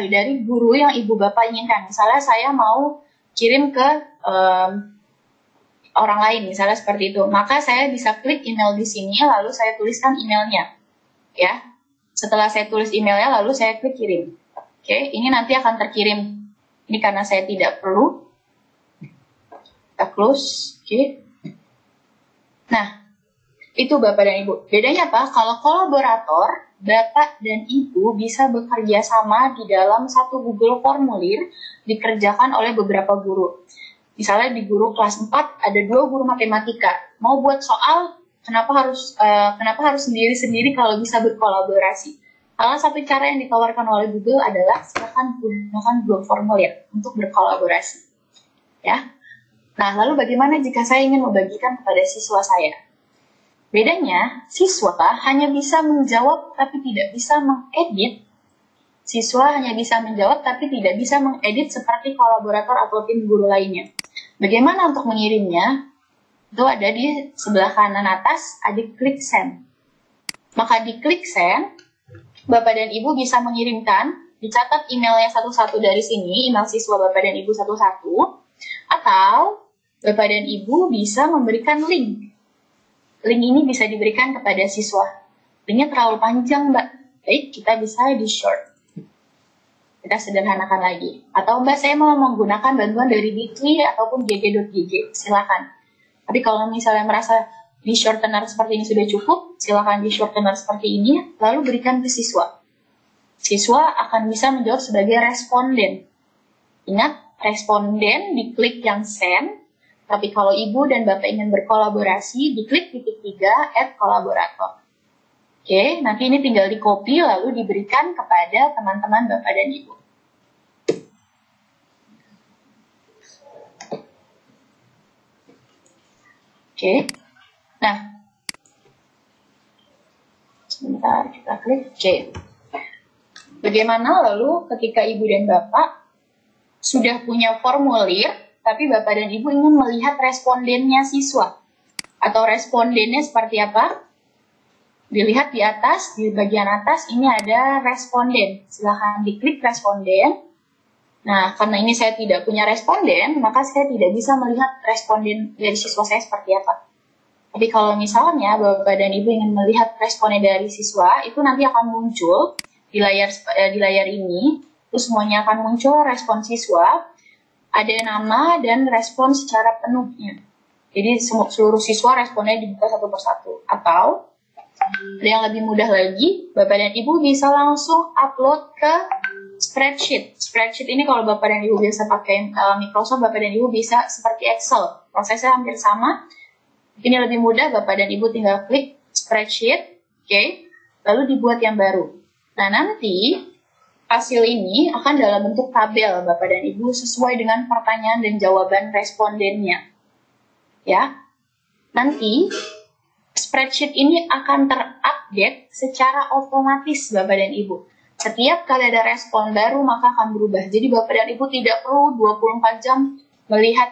dari guru yang Ibu Bapak inginkan. Misalnya saya mau kirim ke orang lain, misalnya seperti itu. Maka saya bisa klik email di sini, lalu saya tuliskan emailnya. Ya. Setelah saya tulis emailnya, lalu saya klik kirim. Oke, ini nanti akan terkirim. Ini karena saya tidak perlu. Kita close. Oke. Nah, itu Bapak dan Ibu. Bedanya apa? Kalau kolaborator, Bapak dan Ibu bisa bekerja sama di dalam satu Google Formulir dikerjakan oleh beberapa guru. Misalnya di guru kelas 4 ada 2 guru matematika. Mau buat soal, kenapa harus sendiri-sendiri kalau bisa berkolaborasi? Salah satu cara yang ditawarkan oleh Google adalah silakan gunakan Google Formulir untuk berkolaborasi. Ya. Nah, lalu bagaimana jika saya ingin membagikan kepada siswa saya? Bedanya, siswa hanya bisa menjawab tapi tidak bisa mengedit. Siswa hanya bisa menjawab tapi tidak bisa mengedit seperti kolaborator atau tim guru lainnya. Bagaimana untuk mengirimnya? Itu ada di sebelah kanan atas, ada klik send. Maka di klik send, Bapak dan Ibu bisa mengirimkan, dicatat emailnya satu-satu dari sini, email siswa Bapak dan Ibu satu-satu, atau Bapak dan Ibu bisa memberikan link. Link ini bisa diberikan kepada siswa. Linknya terlalu panjang, Mbak. Baik, kita bisa di short. Kita sederhanakan lagi. Atau Mbak, saya mau menggunakan bantuan dari Bitly ataupun gg.gg, silakan. Tapi kalau misalnya merasa di shortener seperti ini sudah cukup, silakan di shortener seperti ini, lalu berikan ke siswa. Siswa akan bisa menjawab sebagai responden. Ingat, responden diklik yang send, tapi kalau Ibu dan Bapak ingin berkolaborasi, diklik titik 3, add kolaborator. Oke, nanti ini tinggal di copy lalu diberikan kepada teman-teman Bapak dan Ibu. Oke, nah, sebentar kita klik C. Bagaimana lalu ketika Ibu dan Bapak sudah punya formulir, tapi Bapak dan Ibu ingin melihat respondennya siswa? Atau respondennya seperti apa? Dilihat di atas, di bagian atas ini ada responden. Silahkan diklik responden. Nah, karena ini saya tidak punya responden, maka saya tidak bisa melihat responden dari siswa saya seperti apa. Tapi kalau misalnya Bapak dan Ibu ingin melihat responden dari siswa, itu nanti akan muncul di layar ini. Terus semuanya akan muncul respon siswa, ada nama dan respon secara penuhnya. Jadi seluruh siswa responnya dibuka satu persatu. Atau yang lebih mudah lagi, Bapak dan Ibu bisa langsung upload ke spreadsheet. Spreadsheet ini kalau Bapak dan Ibu biasa pakai Microsoft, Bapak dan Ibu bisa seperti Excel. Prosesnya hampir sama. Ini lebih mudah, Bapak dan Ibu tinggal klik spreadsheet, oke, lalu dibuat yang baru. Nah, nanti hasil ini akan dalam bentuk tabel, Bapak dan Ibu, sesuai dengan pertanyaan dan jawaban respondennya. Ya, nanti spreadsheet ini akan terupdate secara otomatis, Bapak dan Ibu. Setiap kali ada respon baru, maka akan berubah. Jadi Bapak dan Ibu tidak perlu 24 jam melihat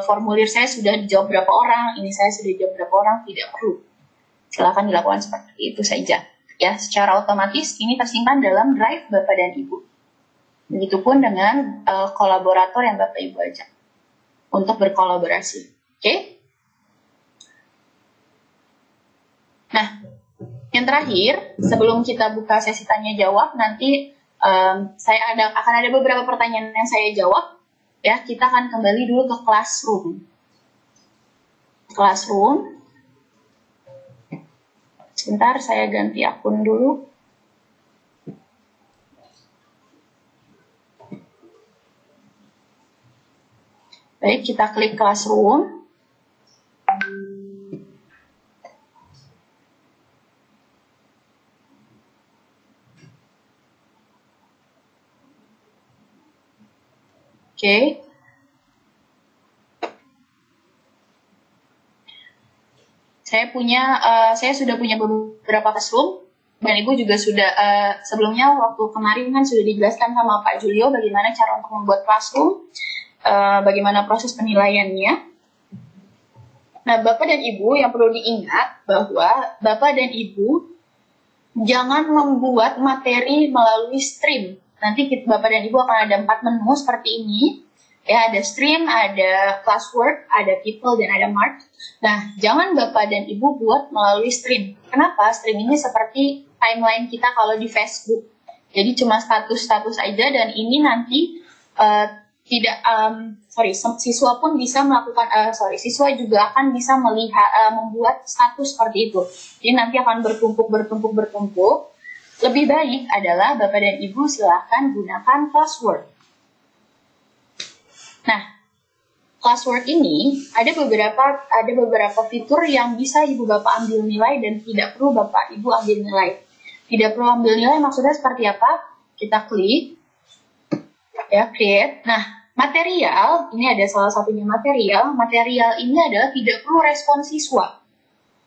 formulir saya sudah dijawab berapa orang, ini saya sudah dijawab berapa orang, tidak perlu. Silakan dilakukan seperti itu saja. Ya, secara otomatis ini tersimpan dalam drive Bapak dan Ibu. Begitupun dengan kolaborator yang Bapak Ibu ajak untuk berkolaborasi. Oke? Nah, yang terakhir, sebelum kita buka sesi tanya jawab, nanti akan ada beberapa pertanyaan yang saya jawab. Ya, kita akan kembali dulu ke classroom. Classroom. Sebentar, saya ganti akun dulu. Baik, kita klik classroom. Oke. Saya sudah punya beberapa classroom, dan Ibu juga sudah sebelumnya waktu kemarin kan sudah dijelaskan sama Pak Julio bagaimana cara untuk membuat classroom, bagaimana proses penilaiannya. Nah, Bapak dan Ibu yang perlu diingat bahwa Bapak dan Ibu jangan membuat materi melalui stream. Nanti Bapak dan Ibu akan ada 4 menu seperti ini. Ya, ada stream, ada classwork, ada people, dan ada mark. Nah, jangan Bapak dan Ibu buat melalui stream. Kenapa? Stream ini seperti timeline kita kalau di Facebook. Jadi cuma status-status aja, dan ini nanti siswa pun bisa melakukan, siswa juga akan bisa melihat, membuat status seperti itu. Jadi nanti akan bertumpuk. Lebih baik adalah Bapak dan Ibu silahkan gunakan classwork. Nah, classwork ini ada beberapa fitur yang bisa Ibu Bapak ambil nilai dan tidak perlu Bapak Ibu ambil nilai. Tidak perlu ambil nilai maksudnya seperti apa? Kita klik, ya, create. Nah, material, ini ada salah satunya material. Material ini adalah tidak perlu respon siswa.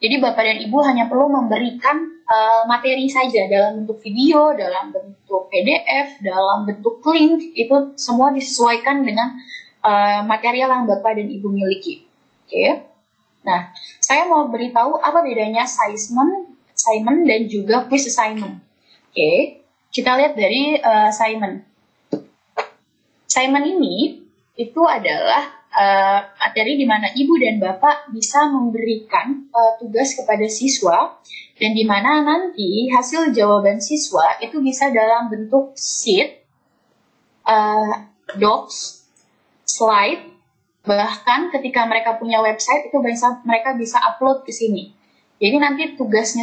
Jadi Bapak dan Ibu hanya perlu memberikan materi saja dalam bentuk video, dalam bentuk PDF, dalam bentuk link, itu semua disesuaikan dengan material yang Bapak dan Ibu miliki. Oke. Nah, saya mau beritahu apa bedanya assignment dan juga quiz assignment. Oke, kita lihat dari assignment. Assignment ini itu adalah materi di mana Ibu dan Bapak bisa memberikan tugas kepada siswa, dan di mana nanti hasil jawaban siswa itu bisa dalam bentuk sheet, docs, slide, bahkan ketika mereka punya website itu mereka bisa upload ke sini. Jadi nanti tugasnya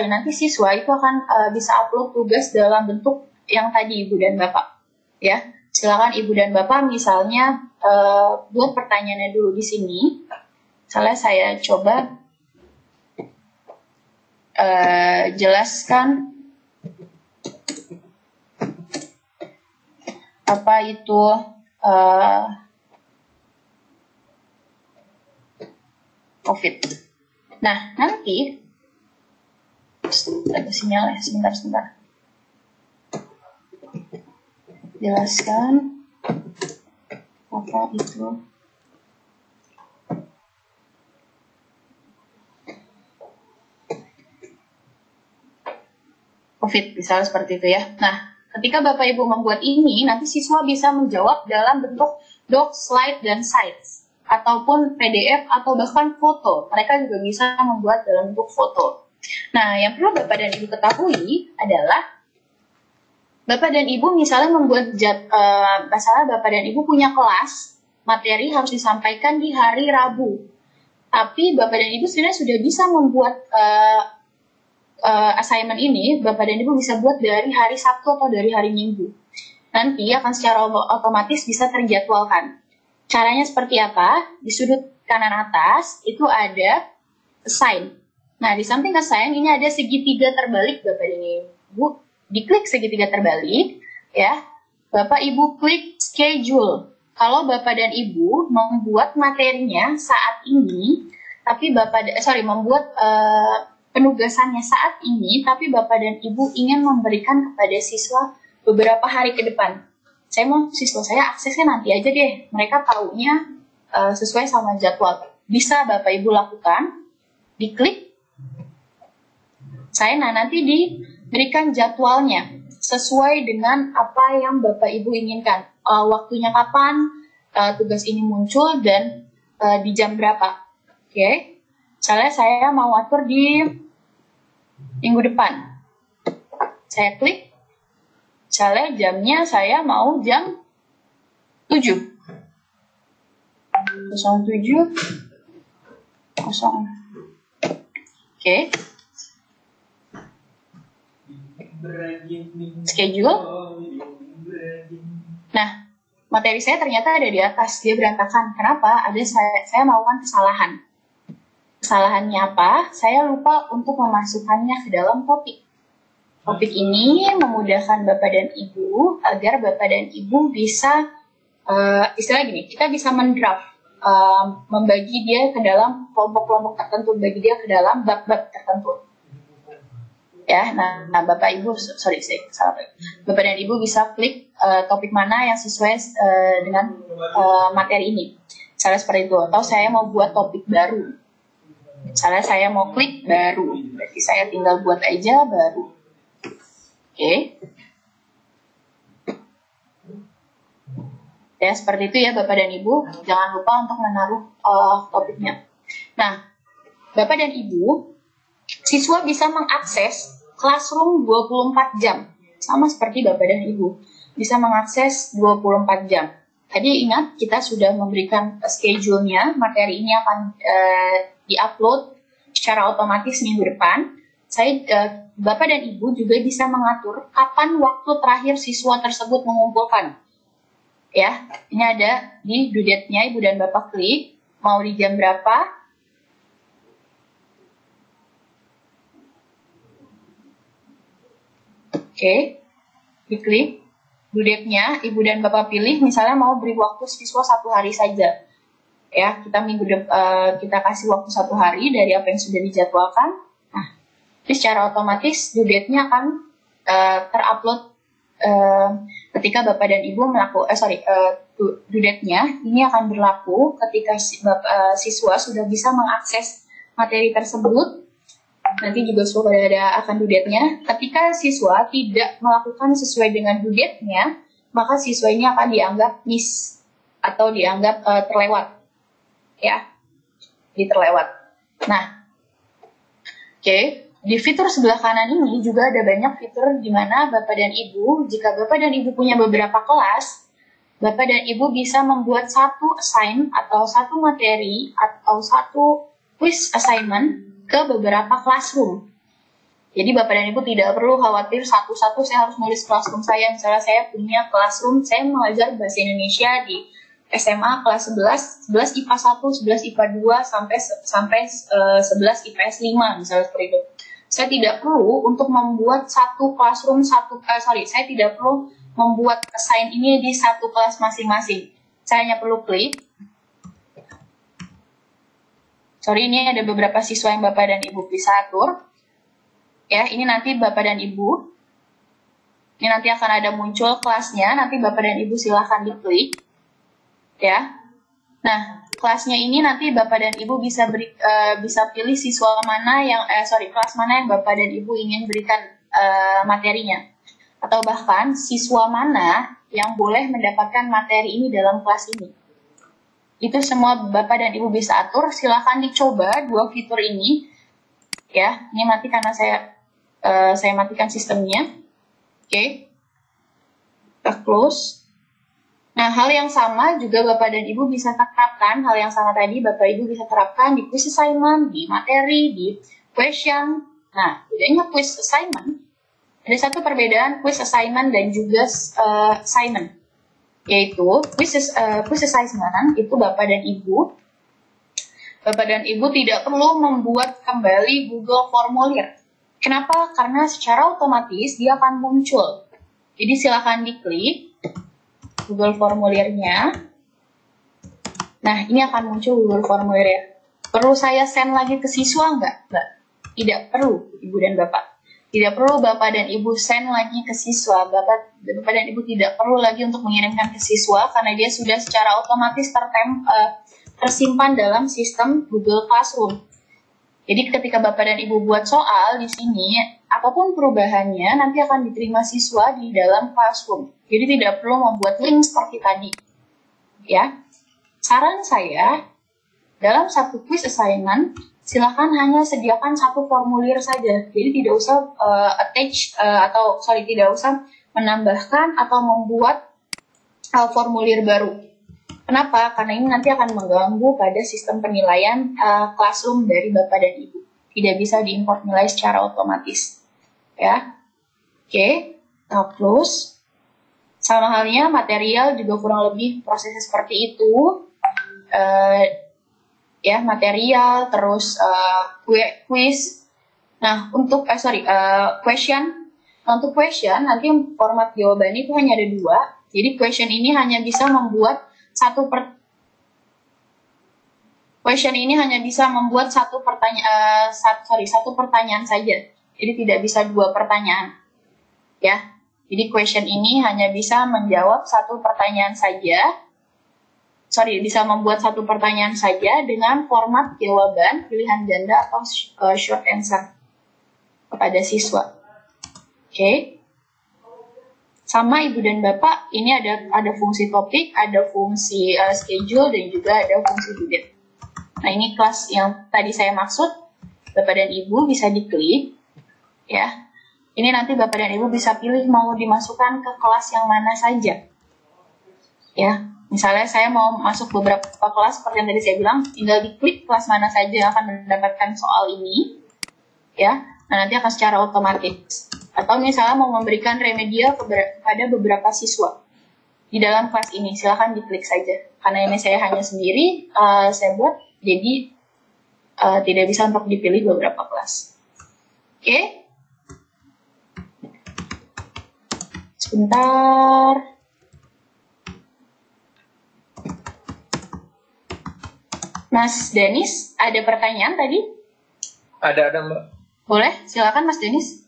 nanti siswa itu akan bisa upload tugas dalam bentuk yang tadi Ibu dan Bapak. Ya, silakan Ibu dan Bapak misalnya buat pertanyaannya dulu di sini. Misalnya saya coba jelaskan apa itu COVID. Nah, nanti ada sinyal ya, sebentar. Jelaskan apa itu COVID, misalnya seperti itu ya. Nah, ketika Bapak Ibu membuat ini, nanti siswa bisa menjawab dalam bentuk doc, slide, dan sites, ataupun PDF, atau bahkan foto. Mereka juga bisa membuat dalam bentuk foto. Nah, yang perlu Bapak dan Ibu ketahui adalah Bapak dan Ibu misalnya membuat masalah Bapak dan Ibu punya kelas, materi harus disampaikan di hari Rabu. Tapi Bapak dan Ibu sebenarnya sudah bisa membuat assignment ini, Bapak dan Ibu bisa buat dari hari Sabtu atau dari hari Minggu. Nanti akan secara otomatis bisa terjadwalkan. Caranya seperti apa? Di sudut kanan atas itu ada assign. Nah, di samping assign ini ada segitiga terbalik Bapak dan Ibu. Diklik segitiga terbalik, ya. Bapak Ibu klik schedule. Kalau Bapak dan Ibu membuat materinya saat ini, tapi membuat penugasannya saat ini, tapi Bapak dan Ibu ingin memberikan kepada siswa beberapa hari ke depan. Saya mau siswa saya aksesnya nanti aja deh, mereka taunya sesuai sama jadwal. Bisa Bapak Ibu lakukan, diklik, nanti diberikan jadwalnya sesuai dengan apa yang Bapak Ibu inginkan. Waktunya kapan tugas ini muncul dan di jam berapa. Oke. Misalnya saya mau atur di minggu depan. Saya klik. Misalnya jamnya saya mau jam 7. 07. Oke. Schedule. Nah, materi saya ternyata ada di atas, dia berantakan. Kenapa? Saya melakukan kesalahan. Kesalahannya apa? Saya lupa untuk memasukkannya ke dalam topik. Topik ini memudahkan Bapak dan Ibu agar Bapak dan Ibu bisa istilah gini, kita bisa mendraft, membagi dia ke dalam kelompok-kelompok tertentu, bagi dia ke dalam bab-bab tertentu. Ya, nah Bapak Ibu, Bapak dan Ibu bisa klik topik mana yang sesuai dengan materi ini. Misalnya seperti itu, atau saya mau buat topik baru. Misalnya saya mau klik baru, berarti saya tinggal buat aja baru. Oke. Ya, seperti itu ya Bapak dan Ibu. Jangan lupa untuk menaruh topiknya. Nah, Bapak dan Ibu, siswa bisa mengakses Classroom 24 jam. Sama seperti Bapak dan Ibu. Bisa mengakses 24 jam. Tadi ingat, kita sudah memberikan schedule-nya. Materi ini akan di-upload secara otomatis minggu depan. Bapak dan Ibu juga bisa mengatur kapan waktu terakhir siswa tersebut mengumpulkan. Ya, ini ada di due date-nya, Ibu dan Bapak klik. Mau di jam berapa? Oke, diklik due date-nya, Ibu dan Bapak pilih, misalnya mau beri waktu siswa 1 hari saja. Ya, kita kasih waktu 1 hari dari apa yang sudah dijadwalkan. Nah, jadi secara otomatis due date-nya akan terupload ketika Bapak dan Ibu due date-nya ini akan berlaku ketika siswa sudah bisa mengakses materi tersebut. Nanti juga sudah ada akan due date-nya. Ketika siswa tidak melakukan sesuai dengan due date-nya, maka siswa ini akan dianggap miss atau dianggap terlewat. Ya, terlewat. Nah, oke. Di fitur sebelah kanan ini juga ada banyak fitur di mana Bapak dan Ibu, jika Bapak dan Ibu punya beberapa kelas, Bapak dan Ibu bisa membuat satu atau satu materi atau satu quiz assignment ke beberapa classroom. Jadi Bapak dan Ibu tidak perlu khawatir satu-satu saya harus nulis classroom saya. Misalnya saya punya classroom, saya mengajar bahasa Indonesia di SMA kelas 11 IPA 1, 11 IPA 2, sampai 11 IPS 5, misalnya seperti itu. Saya tidak perlu untuk membuat satu classroom, saya tidak perlu membuat assign ini di satu kelas masing-masing. Saya hanya perlu klik. Ini ada beberapa siswa yang Bapak dan Ibu bisa atur. Ya, ini nanti Bapak dan Ibu. Ini nanti akan ada muncul kelasnya, nanti Bapak dan Ibu silahkan diklik. Ya. Nah, kelasnya ini nanti Bapak dan Ibu bisa pilih siswa mana yang kelas mana yang Bapak dan Ibu ingin berikan materinya, atau bahkan siswa mana yang boleh mendapatkan materi ini dalam kelas ini. Itu semua Bapak dan Ibu bisa atur. Silahkan dicoba 2 fitur ini. Ya, ini nanti karena saya matikan sistemnya. Oke. Kita close. Nah, hal yang sama juga Bapak dan Ibu bisa terapkan. Hal yang sama tadi Bapak Ibu bisa terapkan di quiz assignment, di materi, di question. Nah, bedanya quiz assignment, ada satu perbedaan quiz assignment dan juga assignment. Yaitu, quiz assignment itu Bapak dan Ibu tidak perlu membuat kembali Google Formulir. Kenapa? Karena secara otomatis dia akan muncul. Jadi silakan diklik Google Formulirnya. Nah, ini akan muncul Google Formulirnya. Perlu saya send lagi ke siswa nggak? Nggak. Tidak perlu, Ibu dan Bapak. Tidak perlu Bapak dan Ibu send lagi ke siswa. Bapak dan Ibu tidak perlu lagi untuk mengirimkan ke siswa karena dia sudah secara otomatis tersimpan dalam sistem Google Classroom. Jadi ketika Bapak dan Ibu buat soal di sini, apapun perubahannya nanti akan diterima siswa di dalam Classroom. Jadi tidak perlu membuat link seperti tadi. Ya. Saran saya, dalam satu quiz assignment, silakan hanya sediakan satu formulir saja. Jadi tidak usah tidak usah menambahkan atau membuat formulir baru. Kenapa? Karena ini nanti akan mengganggu pada sistem penilaian classroom dari Bapak dan Ibu. Tidak bisa diimport nilai secara otomatis. Ya. Oke, kita close. Sama halnya material juga kurang lebih prosesnya seperti itu. Material, terus quiz. Nah, untuk question. Untuk question nanti format jawaban itu hanya ada 2. Jadi question ini hanya bisa membuat satu pertanyaan saja. Jadi tidak bisa 2 pertanyaan. Ya. Jadi question ini hanya bisa menjawab satu pertanyaan saja. Bisa membuat satu pertanyaan saja dengan format jawaban pilihan ganda atau short answer kepada siswa. Oke. Sama Ibu dan Bapak, ini ada fungsi topik, ada fungsi schedule, dan juga ada fungsi due date. Nah, ini kelas yang tadi saya maksud. Bapak dan Ibu bisa diklik. Ya. Ini nanti Bapak dan Ibu bisa pilih mau dimasukkan ke kelas yang mana saja. Ya. Misalnya saya mau masuk beberapa kelas seperti yang tadi saya bilang, tinggal diklik kelas mana saja yang akan mendapatkan soal ini. Ya. Nah, nanti akan secara otomatis. Atau misalnya mau memberikan remedial kepada beberapa siswa di dalam kelas ini, silahkan diklik saja. Karena ini saya hanya sendiri, saya buat, jadi tidak bisa untuk dipilih beberapa kelas. Oke. Sebentar. Mas Denis, ada pertanyaan tadi? Ada Mbak. Boleh, silakan Mas Denis.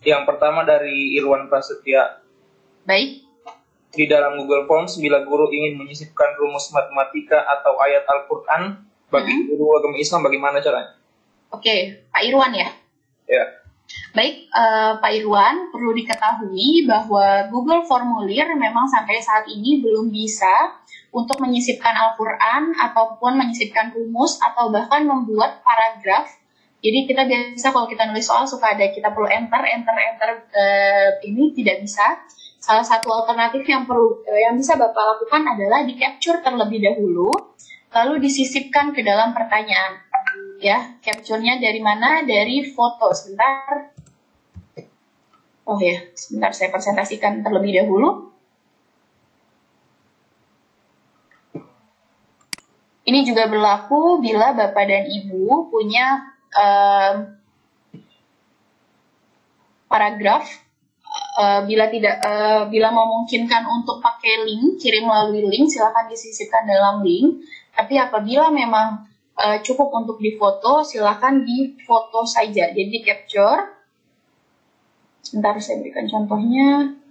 Yang pertama dari Irwan Prasetya. Baik. Di dalam Google Forms, bila guru ingin menyisipkan rumus matematika atau ayat Al-Quran bagi guru agama Islam, bagaimana caranya? Oke, Pak Irwan ya? Ya. Baik, Pak Irwan, perlu diketahui bahwa Google Formulir memang sampai saat ini belum bisa untuk menyisipkan Al-Quran ataupun menyisipkan rumus atau bahkan membuat paragraf. Jadi kita biasa kalau kita nulis soal suka ada kita perlu enter, ini tidak bisa. Salah satu alternatif yang bisa Bapak lakukan adalah di capture terlebih dahulu, lalu disisipkan ke dalam pertanyaan. Ya, capture-nya dari mana? Dari foto. Sebentar. Oh ya, sebentar saya presentasikan terlebih dahulu. Ini juga berlaku bila Bapak dan Ibu punya paragraf. Bila memungkinkan untuk pakai link, kirim melalui link, silakan disisipkan dalam link. Tapi apabila memang cukup untuk difoto, silakan difoto saja. Jadi di capture. Sebentar saya berikan contohnya.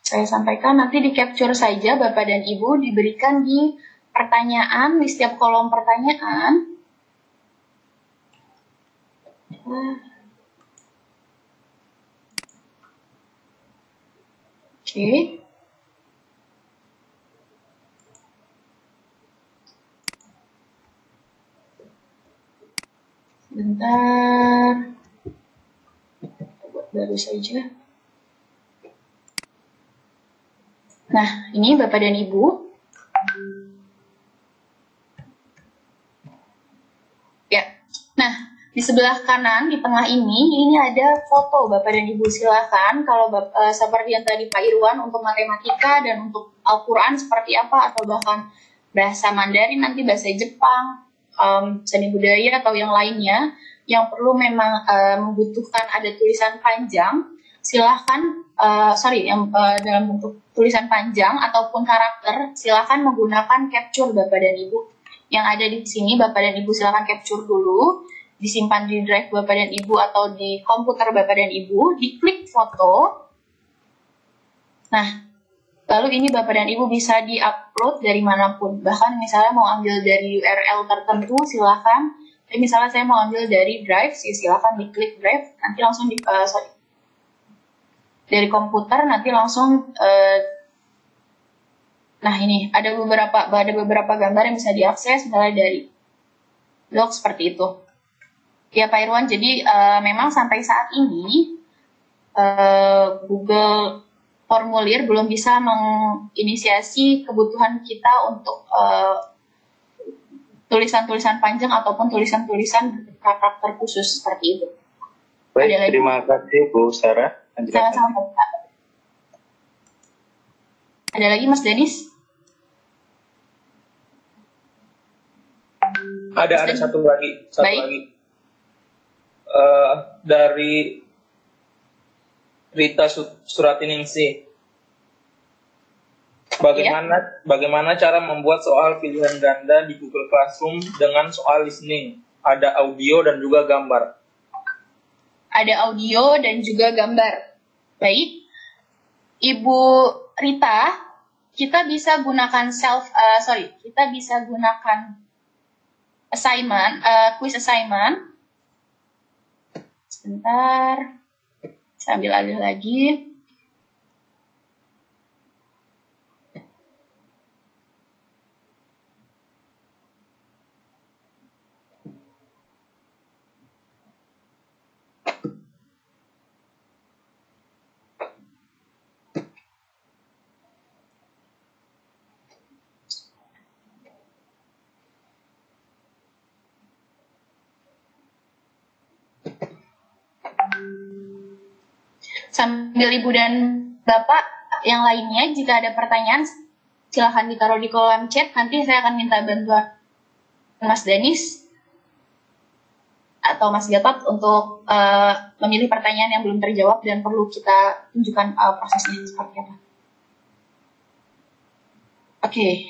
Saya sampaikan nanti di capture saja Bapak dan Ibu, diberikan di pertanyaan, di setiap kolom pertanyaan. Oke. Sebentar. Buat baru saja. Nah, ini Bapak dan Ibu. Ya. Nah, di sebelah kanan, di tengah ini ada foto Bapak dan Ibu. Silakan kalau seperti yang tadi Pak Irwan untuk matematika dan untuk Al-Quran seperti apa, atau bahkan bahasa Mandarin, nanti bahasa Jepang, seni budaya atau yang lainnya yang perlu memang membutuhkan ada tulisan panjang, silahkan dalam bentuk tulisan panjang ataupun karakter, silahkan menggunakan capture Bapak dan Ibu yang ada di sini. Bapak dan Ibu silahkan capture dulu, disimpan di drive Bapak dan Ibu atau di komputer Bapak dan Ibu, diklik foto. Nah, lalu ini Bapak dan Ibu bisa di-upload dari manapun. Bahkan misalnya mau ambil dari URL tertentu, silahkan. Tapi misalnya saya mau ambil dari Drive, silahkan diklik Drive, nanti langsung dari komputer, nanti langsung, nah ini, ada beberapa gambar yang bisa diakses, misalnya dari blog seperti itu. Ya Pak Irwan, jadi memang sampai saat ini, Google Formulir belum bisa menginisiasi kebutuhan kita untuk tulisan-tulisan panjang ataupun tulisan-tulisan karakter khusus seperti itu. Baik, terima kasih Bu Sarah. Sama-sama Pak. Ada lagi Mas Denis? Ada satu lagi. Dari Rita Suratiningsih. Bagaimana cara membuat soal pilihan ganda di Google Classroom dengan soal listening? Ada audio dan juga gambar. Ada audio dan juga gambar. Baik, Ibu Rita, kita bisa gunakan assignment, quiz assignment. Sebentar, saya ambil alih lagi. Sambil Ibu dan Bapak yang lainnya, jika ada pertanyaan, silahkan ditaruh di kolom chat. Nanti saya akan minta bantuan Mas Denis atau Mas Gatot untuk memilih pertanyaan yang belum terjawab dan perlu kita tunjukkan prosesnya seperti apa. Oke,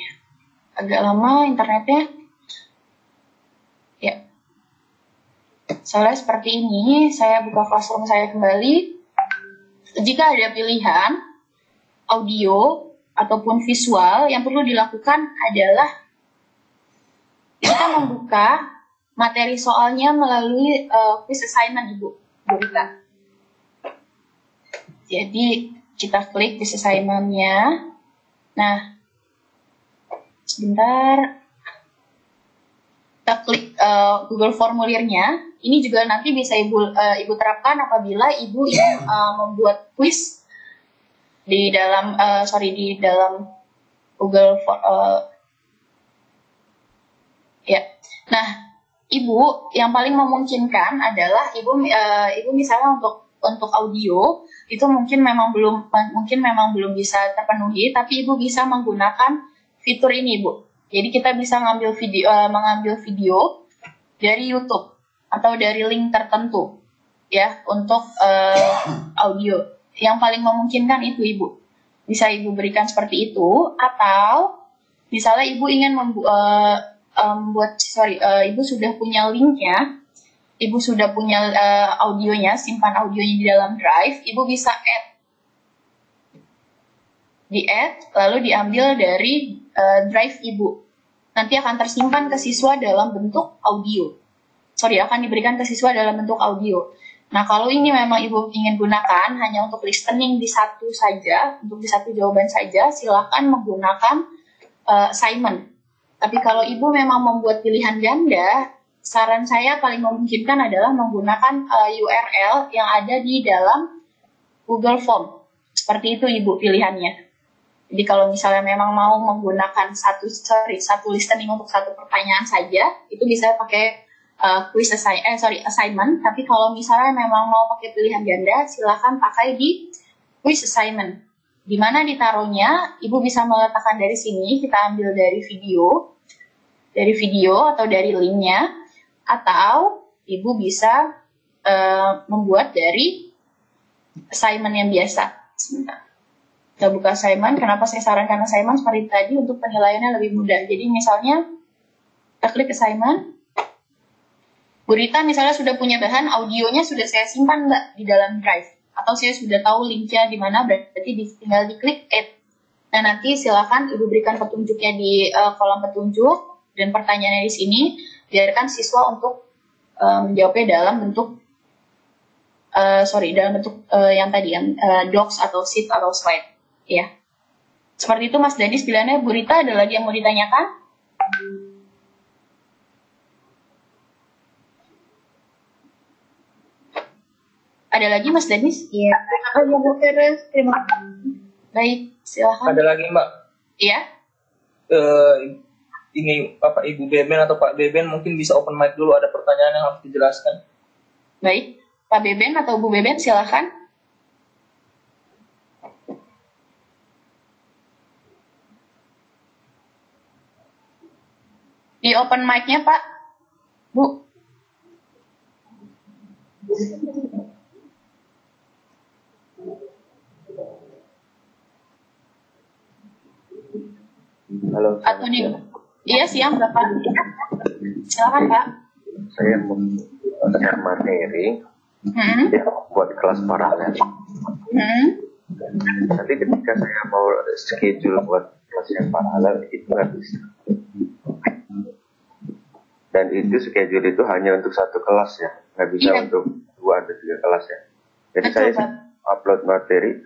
agak lama internetnya. Ya, soalnya seperti ini, saya buka Classroom saya kembali. Jika ada pilihan audio ataupun visual, yang perlu dilakukan adalah kita membuka materi soalnya melalui quiz assignment, Ibu Rita. Jadi kita klik quiz assignment-nya. Nah, sebentar. Kita klik Google formulirnya. Ini juga nanti bisa Ibu terapkan apabila Ibu ingin membuat quiz di dalam di dalam Google ya. Nah, Ibu yang paling memungkinkan adalah Ibu misalnya untuk audio itu mungkin memang belum bisa terpenuhi, tapi Ibu bisa menggunakan fitur ini, Ibu. Jadi kita bisa mengambil video dari YouTube atau dari link tertentu ya untuk audio. Yang paling memungkinkan itu, Ibu. Bisa Ibu berikan seperti itu, atau misalnya Ibu ingin Ibu sudah punya linknya, Ibu sudah punya audionya, simpan audionya di dalam Drive, Ibu bisa di-add, lalu diambil dari Drive Ibu. Nanti akan tersimpan ke siswa dalam bentuk audio. Akan diberikan ke siswa dalam bentuk audio. Nah, kalau ini memang Ibu ingin gunakan hanya untuk listening di satu jawaban saja, silakan menggunakan assignment. Tapi kalau Ibu memang membuat pilihan ganda, saran saya paling memungkinkan adalah menggunakan URL yang ada di dalam Google Form. Seperti itu, Ibu, pilihannya. Jadi kalau misalnya memang mau menggunakan satu listening untuk satu pertanyaan saja, itu bisa pakai assignment. Tapi kalau misalnya memang mau pakai pilihan ganda, silakan pakai di quiz assignment. Di mana ditaruhnya, Ibu bisa meletakkan dari sini, kita ambil dari video atau dari linknya, atau Ibu bisa membuat dari assignment yang biasa. Sebentar. Kita buka assignment. Kenapa saya sarankan assignment seperti tadi? Untuk penilaiannya lebih mudah. Jadi misalnya kita klik assignment. Bu Rita misalnya sudah punya bahan, audionya sudah saya simpan Mbak di dalam Drive. Atau saya sudah tahu linknya di mana, berarti tinggal diklik add. Nah, nanti silakan Ibu berikan petunjuknya di kolom petunjuk, dan pertanyaannya di sini, biarkan siswa untuk menjawabnya dalam bentuk yang tadi, docs atau sheet atau slide. Ya, seperti itu Mas Danis pilihannya. Bu Rita, ada lagi yang mau ditanyakan? Ada lagi Mas Danis? Iya. Bu Feres, terima kasih. Baik, silakan. Ada lagi Mbak? Iya. Ini Ibu Beben atau Pak Beben mungkin bisa open mic dulu, ada pertanyaan yang harus dijelaskan. Baik, Pak Beben atau Bu Beben silakan. Di open mic-nya Pak, Bu. Halo. Atau di Iya, siang Bapak. Silakan Pak. Saya mau share materi ya, buat kelas paralel. Nanti ketika saya mau schedule buat kelas yang paralel itu nggak bisa. Dan itu schedule itu hanya untuk satu kelas ya, nggak bisa untuk 2 atau 3 kelas ya. Jadi saya upload materi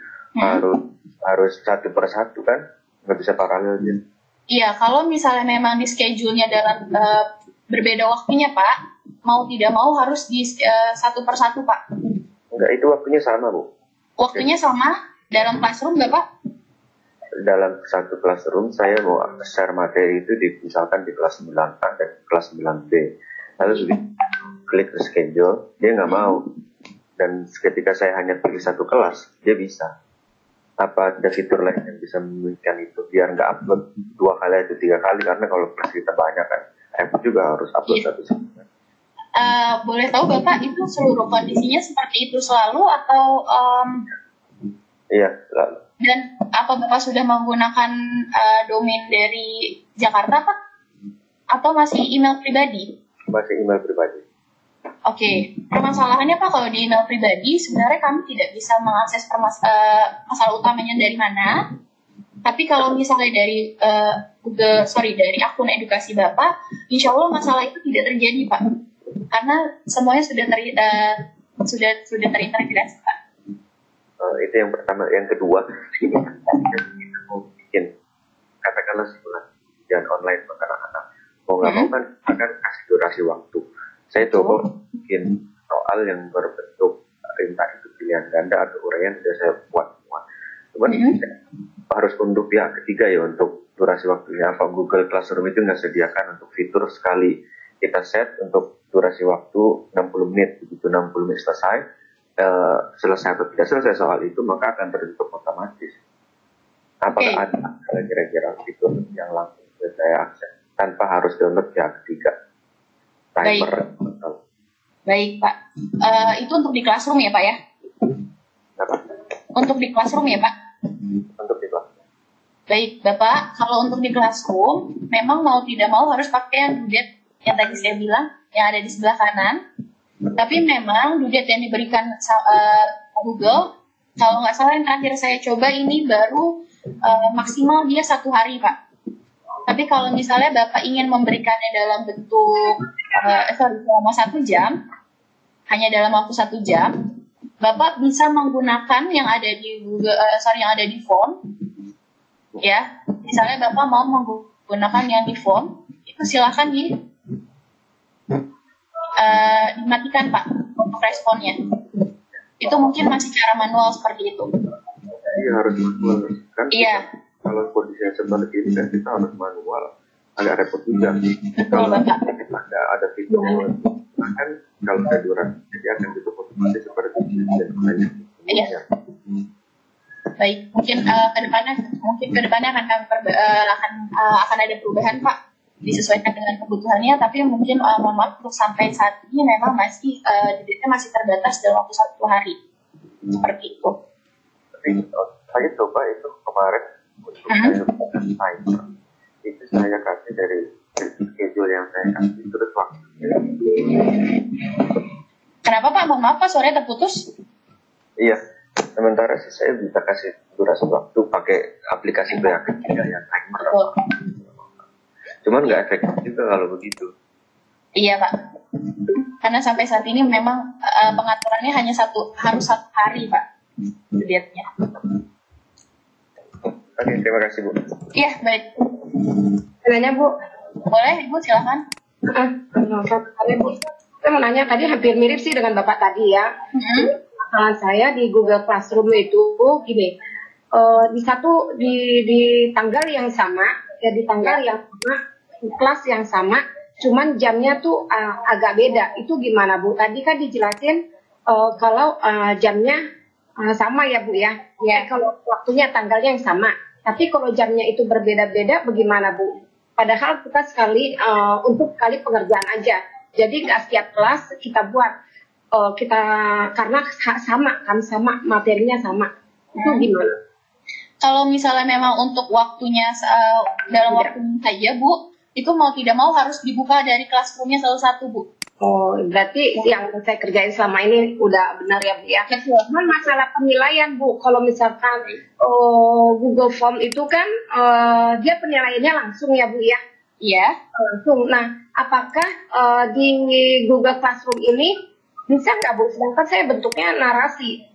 harus satu per satu kan, nggak bisa paralel ya. Iya, kalau misalnya memang di schedule-nya dalam berbeda waktunya Pak, mau tidak mau harus di satu per satu Pak. Enggak, itu waktunya sama Bu. Waktunya sama dalam classroom nggak Pak? Dalam satu classroom saya mau share materi itu misalkan di kelas 9A dan kelas 9B. Lalu sudah klik schedule, dia nggak mau. Dan ketika saya hanya pilih satu kelas, dia bisa. Apa ada fitur lain yang bisa memungkinkan itu biar nggak upload 2 kali atau 3 kali, karena kalau kelas kita banyak kan, aku juga harus upload satu. Boleh tahu Bapak itu seluruh kondisinya seperti itu selalu atau Iya, selalu. Dan apa Bapak sudah menggunakan domain dari Jakarta, Pak? Atau masih email pribadi? Masih email pribadi. Oke, permasalahannya Pak, kalau di email pribadi sebenarnya kami tidak bisa mengakses masalah utamanya dari mana. Tapi kalau misalnya dari dari akun edukasi Bapak, insya Allah masalah itu tidak terjadi Pak, karena semuanya sudah terintegrasi Pak. Itu yang pertama. Yang kedua, ini kita mau bikin katakanlah simulasi ujian online buat anak-anak. Mau nggak mau kan akan kasih durasi waktu. Saya coba bikin soal yang berbentuk entah itu pilihan ganda atau uraian sudah saya buat semua. Cuman harus untuk pihak ketiga ya untuk durasi waktunya. Apa Google Classroom itu nggak sediakan untuk fitur sekali kita set untuk durasi waktu 60 menit. Begitu 60 menit selesai atau tidak selesai soal itu, maka akan tertutup otomatis. Apakah ada kira-kira fitur yang langsung saya akses tanpa harus download pihak ketiga? Timer. Baik Pak. Itu untuk di Classroom ya Pak ya? Apa? Untuk di Classroom ya Pak? Untuk di Classroom. Baik Bapak, kalau untuk di Classroom memang mau tidak mau harus pakai yang dudet yang tadi saya bilang yang ada di sebelah kanan. Tapi memang dudet yang diberikan Google, kalau nggak salah yang terakhir saya coba ini baru maksimal dia 1 hari Pak. Tapi kalau misalnya Bapak ingin memberikannya dalam bentuk selama 1 jam, hanya dalam waktu 1 jam, Bapak bisa menggunakan yang ada di Google, yang ada di phone, ya. Misalnya Bapak mau menggunakan yang di phone, itu silakan dimatikan Pak untuk responnya. Itu mungkin masih cara manual seperti itu. Iya, harus manual kan? Iya. Kalau kondisinya seperti ini kan kita harus manual, agak repot juga. Betul Kalau Bapak. ada fitur kan kalau ada durasi jadi akan ditutup otomatis seperti itu dan lainnya. Iya. Baik, mungkin kedepannya akan ada perubahan Pak, disesuaikan dengan kebutuhannya. Tapi mungkin mohon maaf untuk sampai saat ini memang masih didiknya masih terbatas dalam waktu 1 hari seperti itu. Tapi saya coba itu kemarin untuk saya bukan timer itu saya kasih dari schedule yang saya kasih terus waktunya. Kenapa Pak? Mohon maaf Pak, suaranya terputus. Iya, sementara sih saya bisa kasih durasi waktu pakai aplikasi yang ketiga yang timer. Cuman nggak efektif juga kalau begitu. Iya Pak, karena sampai saat ini memang pengaturannya hanya harus 1 hari Pak dilihatnya. Oke, terima kasih Bu. Iya baik. Nanya Bu. Boleh Ibu silakan. Bu. Saya mau nanya tadi hampir mirip sih dengan Bapak tadi ya. Masalah saya di Google Classroom itu gini, di tanggal yang sama, ya di tanggal yang sama, kelas yang sama, cuman jamnya tuh agak beda. Itu gimana Bu? Tadi kan dijelasin kalau jamnya sama ya Bu ya. Ya kalau waktunya tanggalnya yang sama. Tapi kalau jamnya itu berbeda-beda, bagaimana Bu? Padahal kita untuk kali pengerjaan aja. Jadi nggak setiap kelas kita buat karena sama materinya sama. Itu gimana? Kalau misalnya memang untuk waktunya dalam waktu saja Bu, itu mau tidak mau harus dibuka dari Classroom-nya satu-satu Bu. Oh, berarti yang saya kerjain selama ini udah benar ya Bu ya. Cuman masalah penilaian Bu, kalau misalkan Google Form itu kan dia penilaiannya langsung ya Bu ya. Iya. Langsung. Nah, apakah di Google Classroom ini bisa nggak Bu? Sedangkan saya bentuknya narasi.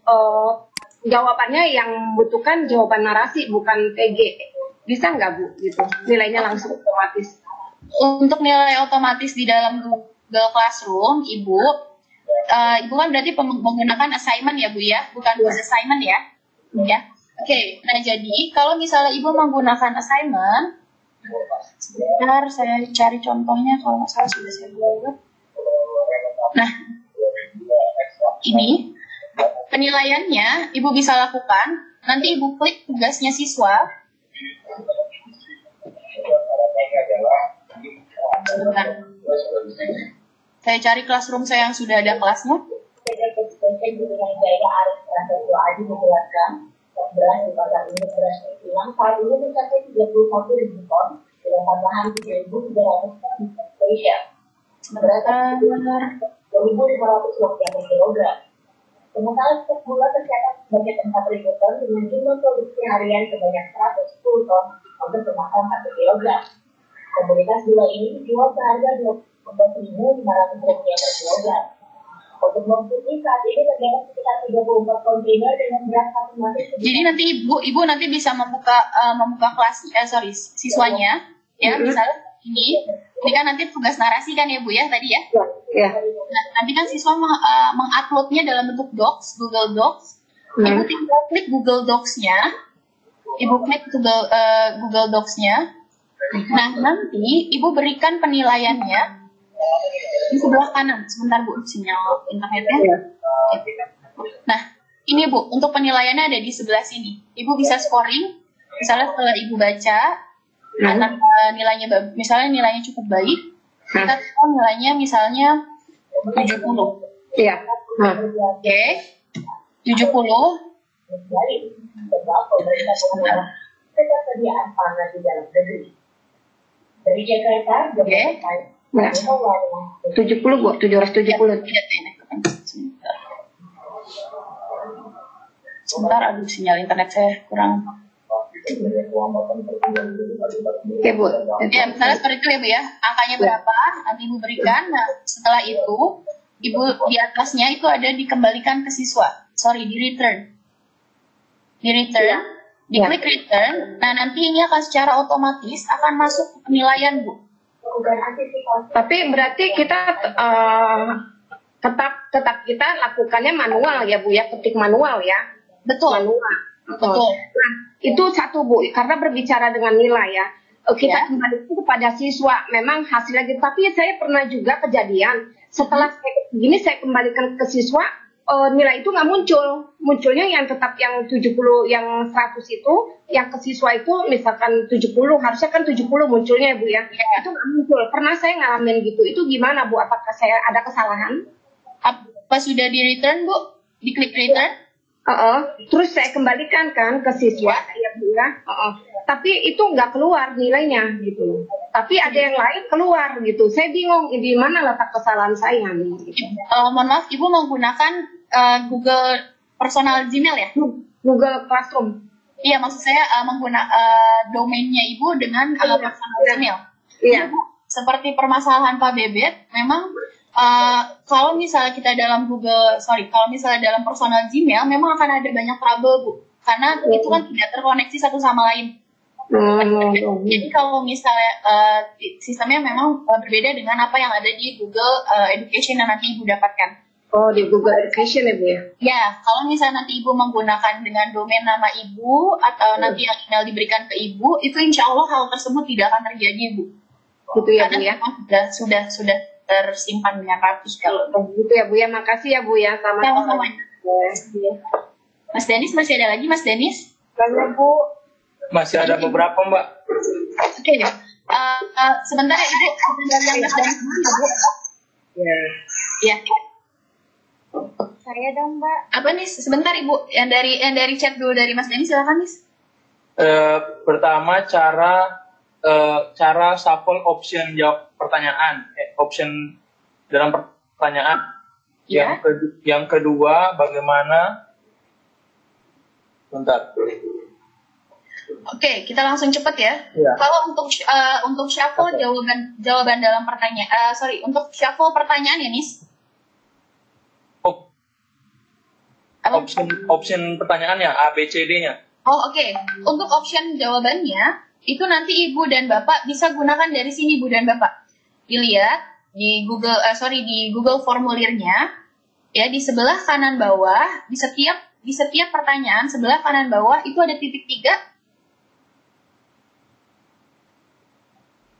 Jawabannya yang membutuhkan jawaban narasi bukan PG. Bisa nggak Bu? Gitu. Nilainya langsung otomatis. Untuk nilai otomatis di dalam Google Classroom, Ibu kan berarti menggunakan assignment ya Bu ya, bukan quiz assignment ya. Ya. Oke. Nah jadi kalau misalnya Ibu menggunakan assignment, sebentar saya cari contohnya kalau nggak salah sudah saya buat. Nah, ini penilaiannya Ibu bisa lakukan. Nanti Ibu klik tugasnya siswa. Sebentar. Saya cari Classroom saya yang sudah ada kelasnya. beras di pasar ini beras hilang saat ini mencapai 31.000 ton dengan tambahan 3.300 ton di Indonesia. Beras 2.500 rupiah per kilogram. Sementara stok gula tercatat sebanyak 4.000 ton dengan jumlah produksi harian sebanyak 110 ton untuk kemasan 1 kilogram. Komoditas gula ini dijual seharga 12.500 rupiah per kilogram. Untuk bawang putih saat ini terdapat sekitar 34 kontainer dengan beras masing-masing. Jadi nanti ibu nanti bisa membuka kelas siswanya ya, misalnya ini kan nanti tugas narasi kan ya Bu ya tadi ya. Ya. Nah, nanti kan siswa menguploadnya dalam bentuk docs, Google Docs. Ibu tinggal klik Google Docs-nya. Ibu klik Google Docs-nya. Nah, nanti Ibu berikan penilaiannya di sebelah kanan. Sebentar Bu, sinyal internetnya. Ya. Nah, ini Bu, untuk penilaiannya ada di sebelah sini. Ibu bisa scoring, misalnya setelah Ibu baca, nilainya misalnya nilainya cukup baik, kita tahu nilainya misalnya 70. Iya. Oke. 70. Ketersediaan pangan di dalam negeri. Dari Jakarta, Oke. Nah, 70 Bu, 770. Sebentar, aduh sinyal internet saya kurang. Oke Bu. Ya, misalnya seperti itu ya Bu ya. Angkanya berapa, nanti Ibu berikan. Nah, setelah itu, Ibu di atasnya itu ada dikembalikan ke siswa. Di return. Di return, diklik return. Nah, nanti ini akan secara otomatis akan masuk ke penilaian Bu. Tapi berarti kita tetap kita lakukannya manual ya Bu ya, ketik manual ya. Betul. Manual. Betul. Nah, itu satu Bu, karena berbicara dengan nilai ya. Kita kembali kepada siswa, memang hasilnya gitu. Tapi saya pernah juga kejadian, setelah saya kembalikan ke siswa, nilai itu nggak muncul. Munculnya yang tetap yang 70, yang 100 itu, yang ke siswa itu misalkan 70, harusnya kan 70 munculnya ya Bu ya. Itu nggak muncul. Pernah saya ngalamin gitu. Itu gimana Bu? Apakah saya ada kesalahan? Pas sudah di return Bu, diklik return. Terus saya kembalikan kan ke siswa, ya Bu ya. Tapi itu nggak keluar nilainya gitu. Tapi ada yang lain keluar gitu. Saya bingung di mana letak kesalahan saya nih. Gitu. Mohon maaf, Ibu menggunakan Google personal Gmail ya? Google Classroom. Iya, maksud saya menggunakan domainnya Ibu dengan personal Gmail. Iya. Seperti permasalahan Pak Bebet, memang kalau misalnya kita dalam kalau misalnya dalam personal Gmail, memang akan ada banyak trouble Bu, karena itu kan tidak terkoneksi satu sama lain. Jadi kalau misalnya sistemnya memang berbeda dengan apa yang ada di Google Education yang nanti Ibu dapatkan. Oh, di Google Education ya Bu ya? Ya, kalau misalnya nanti Ibu menggunakan dengan domain nama Ibu atau nanti yang email diberikan ke Ibu, itu insya Allah hal tersebut tidak akan terjadi Bu. Gitu ya Bu ya? Sudah tersimpan dengan rapi kalau gitu ya Bu ya. Makasih ya Bu ya. Sama-sama. Mas Denis masih ada lagi Mas Denis? Banyak Bu. Masih ada beberapa Mbak. Oke ya. Sebentar ya Ibu, yang Mas Denis dulu Bu. Ya. Saya dong Mbak. Apa nih? Sebentar Ibu, yang dari chat dulu dari Mas Denis, silakan nih. Pertama cara shuffle option jawab pertanyaan, option dalam pertanyaan. Ya. Yang kedua bagaimana? Bentar. Oke, kita langsung cepat ya. Ya. Kalau untuk shuffle jawaban dalam pertanyaan, untuk shuffle pertanyaan ya Nis. Option pertanyaannya A, B, C, D-nya. Oh oke. Untuk option jawabannya itu nanti Ibu dan Bapak bisa gunakan dari sini Ibu dan Bapak. Dilihat di Google formulirnya ya, di sebelah kanan bawah di setiap pertanyaan sebelah kanan bawah itu ada titik 3.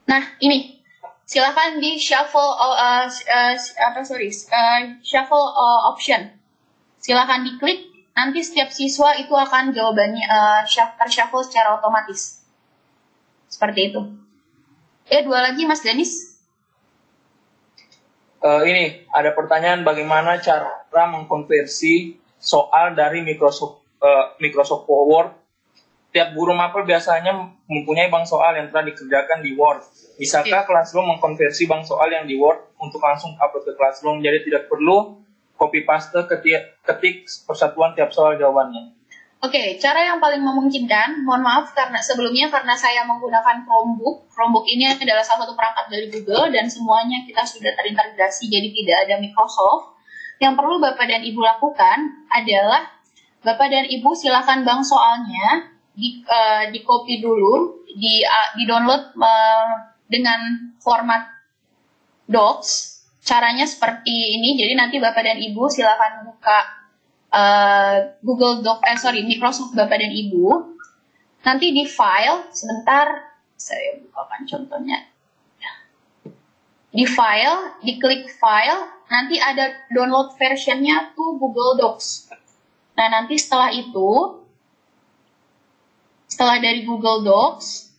Nah, ini. Silakan di shuffle shuffle option. Silakan diklik, nanti setiap siswa itu akan jawabannya tershuffle secara otomatis. Seperti itu. 2 lagi Mas Denis. Ini ada pertanyaan bagaimana cara mengkonversi soal dari Microsoft Microsoft Word. Tiap guru mapel biasanya mempunyai bank soal yang telah dikerjakan di Word. Bisakah Classroom mengkonversi bank soal yang di Word untuk langsung upload ke Classroom? Jadi tidak perlu copy paste ketik persatuan tiap soal jawabannya. Oke, cara yang paling memungkinkan, mohon maaf karena sebelumnya karena saya menggunakan Chromebook. Chromebook ini adalah salah satu perangkat dari Google dan semuanya kita sudah terintegrasi jadi tidak ada Microsoft. Yang perlu Bapak dan Ibu lakukan adalah Bapak dan Ibu silakan bank soalnya di copy dulu, di download dengan format Docs. Caranya seperti ini. Jadi nanti Bapak dan Ibu silakan buka Microsoft Bapak dan Ibu. Nanti di file, sebentar saya bukakan contohnya. Di file, diklik file, nanti ada download versionnya tuh Google Docs. Nah nanti setelah itu, setelah dari Google Docs,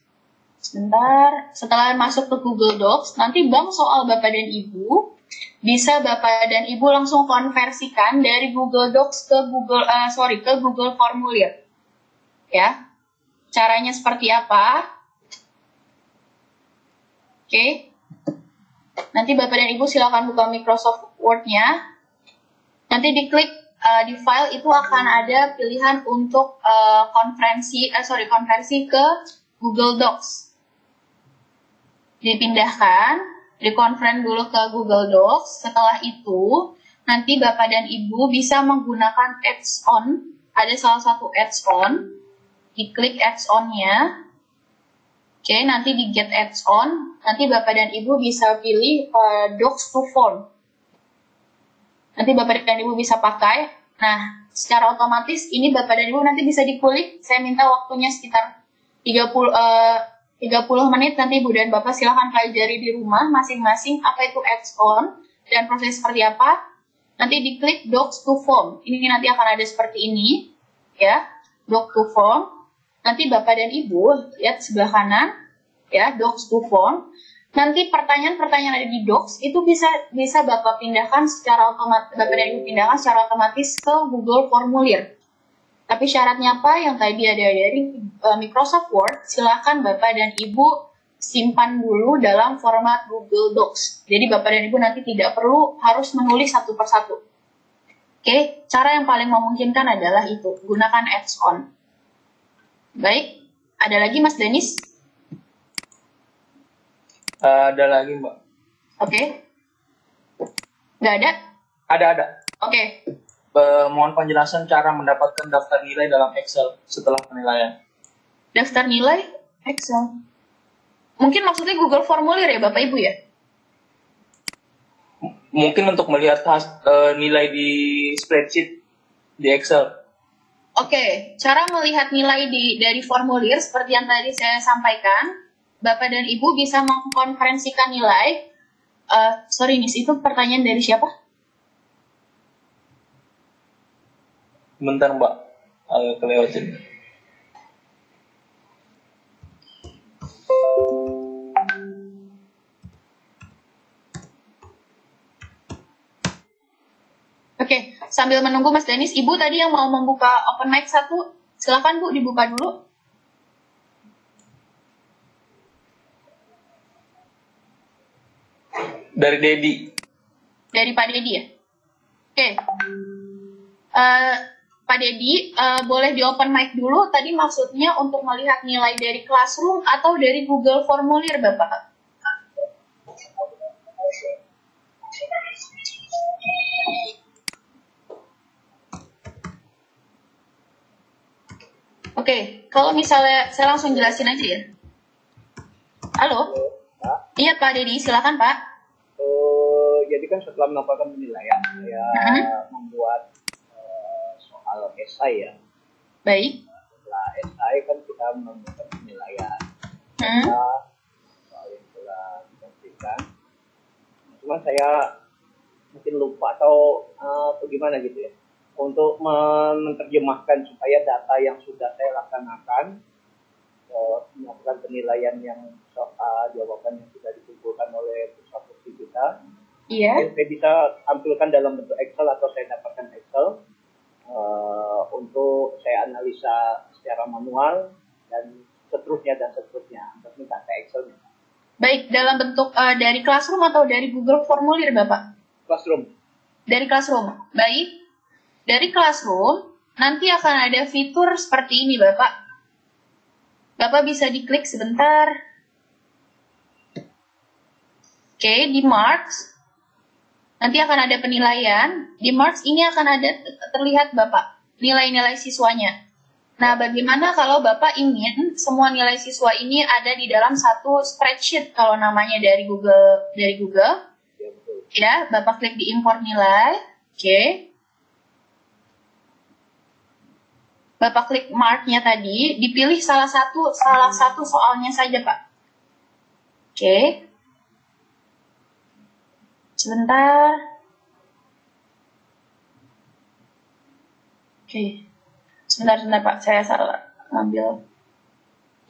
setelah masuk ke Google Docs, nanti bank soal Bapak dan Ibu bisa Bapak dan Ibu langsung konversikan dari Google Docs ke Google Formulir. Ya. Caranya seperti apa? Oke. Nanti Bapak dan Ibu silakan buka Microsoft Word-nya. Nanti diklik di file itu akan ada pilihan untuk konversi ke Google Docs. Dipindahkan, dikonvert dulu ke Google Docs. Setelah itu, nanti Bapak dan Ibu bisa menggunakan add-on. Ada salah satu add-on. Diklik add-on-nya. Oke, nanti di get add-on. Nanti Bapak dan Ibu bisa pilih Docs to Form. Nanti Bapak dan Ibu bisa pakai. Nah, secara otomatis ini Bapak dan Ibu nanti bisa dikulik. Saya minta waktunya sekitar 30 menit, nanti Ibu dan Bapak silahkan pelajari di rumah masing-masing apa itu add-on dan proses seperti apa. Nanti diklik Docs to Form. Ini nanti akan ada seperti ini, ya, Docs to Form. Nanti Bapak dan Ibu lihat sebelah kanan, ya, Docs to Form. Nanti pertanyaan-pertanyaan ada di Docs itu bisa Bapak pindahkan secara otomatis, Bapak dan Ibu pindahkan secara otomatis ke Google Formulir. Tapi syaratnya apa? Yang tadi ada dari Microsoft Word, silakan Bapak dan Ibu simpan dulu dalam format Google Docs. Jadi Bapak dan Ibu nanti tidak perlu harus menulis satu persatu. Oke, cara yang paling memungkinkan adalah itu, gunakan add-on. Baik, ada lagi Mas Danis? Ada lagi Mbak. Oke. Nggak ada? Ada. Oke. Mohon penjelasan cara mendapatkan daftar nilai dalam Excel setelah penilaian. Daftar nilai Excel. Mungkin maksudnya Google Formulir ya Bapak Ibu ya? Mungkin untuk melihat nilai di spreadsheet di Excel. Oke, cara melihat nilai dari formulir seperti yang tadi saya sampaikan, Bapak dan Ibu bisa mengkonferensikan nilai. Sorry Nis, itu pertanyaan dari siapa? Bentar Mbak, agak kelewatin. Oke, sambil menunggu Mas Danis, Ibu tadi yang mau membuka open mic 1, silakan Bu dibuka dulu. Dari Dedi. Dari Pak Dedi ya? Oke. Pak Dedi, boleh di open mic dulu. Tadi maksudnya untuk melihat nilai dari Classroom atau dari Google Formulir, Bapak? Oke, kalau misalnya saya langsung jelasin aja ya. Halo? Iya Pak Dedi, silakan Pak. Jadi kan setelah melakukan penilaian, saya membuat soal esai ya. Baik. Setelah esai kan kita membuat penilaian. Soal yang telah diberikan. Cuma saya mungkin lupa atau bagaimana gitu ya. Untuk menerjemahkan supaya data yang sudah saya laksanakan, melakukan penilaian yang jawaban yang sudah dikumpulkan oleh pusat kursi kita. Iya. Saya bisa tampilkan dalam bentuk Excel atau saya dapatkan Excel. untuk saya analisa secara manual dan seterusnya. Terus minta ke Excel. Baik, dalam bentuk dari Classroom atau dari Google Formulir, Bapak? Classroom. Dari Classroom. Baik. Dari Classroom, nanti akan ada fitur seperti ini, Bapak. Bapak bisa diklik sebentar. Oke, di Marks. Nanti akan ada penilaian. Di Marks ini akan ada terlihat, Bapak, nilai-nilai siswanya. Nah, bagaimana kalau Bapak ingin semua nilai siswa ini ada di dalam satu spreadsheet kalau namanya dari Google. Ya, Bapak klik di import nilai. Oke. Bapak klik mark-nya tadi, dipilih salah satu soalnya saja, Pak. Oke. Sebentar. Oke. Sebentar, Pak. Saya salah ngambil.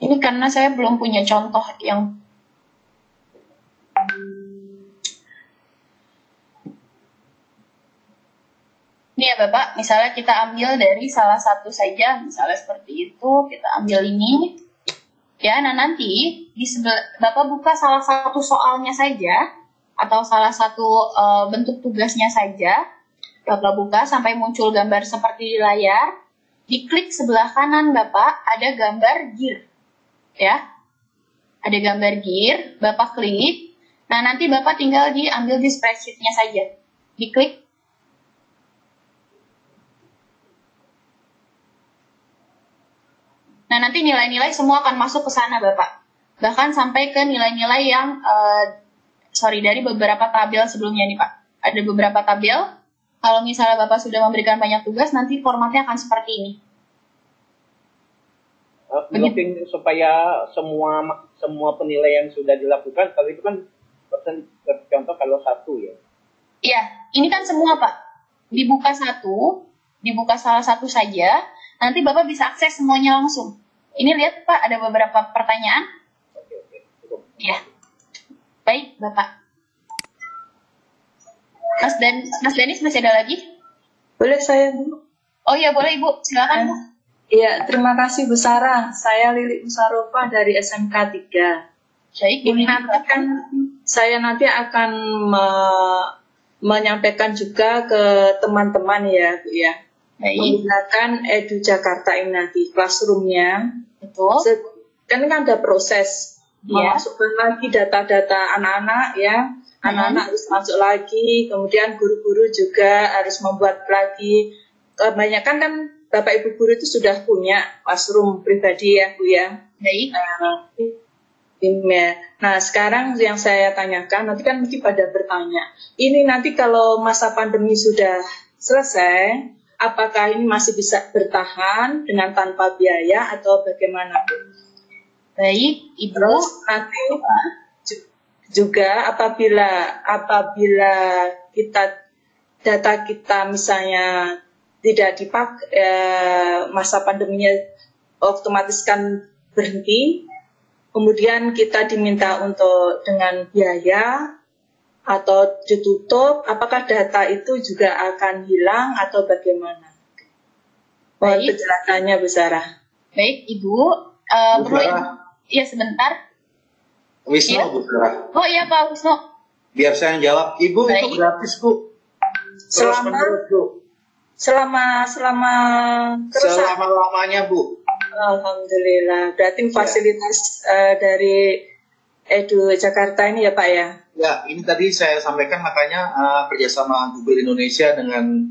Ini karena saya belum punya contoh yang... Ini ya, Bapak. Misalnya kita ambil dari salah satu saja. Misalnya seperti itu. Kita ambil ini. Ya, nah nanti di sebelah, Bapak buka salah satu soalnya saja. Atau salah satu bentuk tugasnya saja. Bapak buka sampai muncul gambar seperti di layar. Diklik sebelah kanan, Bapak, ada gambar gear. Ya. Ada gambar gear, Bapak klik. Nah, nanti Bapak tinggal diambil di spreadsheet-nya saja. Diklik. Nah, nanti nilai-nilai semua akan masuk ke sana, Bapak. Bahkan sampai ke nilai-nilai yang, dari beberapa tabel sebelumnya nih, Pak. Ada beberapa tabel. Kalau misalnya Bapak sudah memberikan banyak tugas, nanti formatnya akan seperti ini. Blocking supaya semua penilaian sudah dilakukan, kalau itu kan contoh kalau satu ya. Iya, ini kan semua, Pak. Dibuka salah satu saja, nanti Bapak bisa akses semuanya langsung. Ini lihat, Pak, ada beberapa pertanyaan. Oke. Iya. Baik, Bapak. Mas Danis masih ada lagi? Boleh saya, Bu? Oh iya, boleh, Ibu. Silakan, Bu. Iya, terima kasih Bu Sarah. Saya Lili Musarofah dari SMK 3. Ini nanti kan saya nanti akan menyampaikan juga ke teman-teman ya, Bu ya. Menggunakan Edu Jakarta ini nanti classroom-nya. Betul. Kan ada proses memasukkan lagi data-data anak-anak ya. Anak-anak harus masuk lagi, kemudian guru-guru juga harus membuat lagi. Kebanyakan kan Bapak Ibu guru itu sudah punya classroom pribadi ya, Bu ya. Baik. Nah, sekarang yang saya tanyakan, nanti kan mungkin pada bertanya, ini nanti kalau masa pandemi sudah selesai, apakah ini masih bisa bertahan dengan tanpa biaya atau bagaimana, Bu? Baik, Ibu. Terus nanti juga apabila data kita misalnya tidak dipakai, masa pandeminya otomatis kan berhenti, kemudian kita diminta untuk dengan biaya atau ditutup, apakah data itu juga akan hilang atau bagaimana? Mohon penjelasannya, Bu Sarah. Baik, Ibu. Iya, sebentar. Wisnu, Bu Sarah. Oh iya, Pak Wisnu. Biar saya yang jawab. Ibu, itu gratis, Bu. Selama-lamanya, Bu. Alhamdulillah. Berarti fasilitas dari Edu Jakarta ini ya, Pak ya? Ya, ini tadi saya sampaikan makanya kerjasama Google Indonesia dengan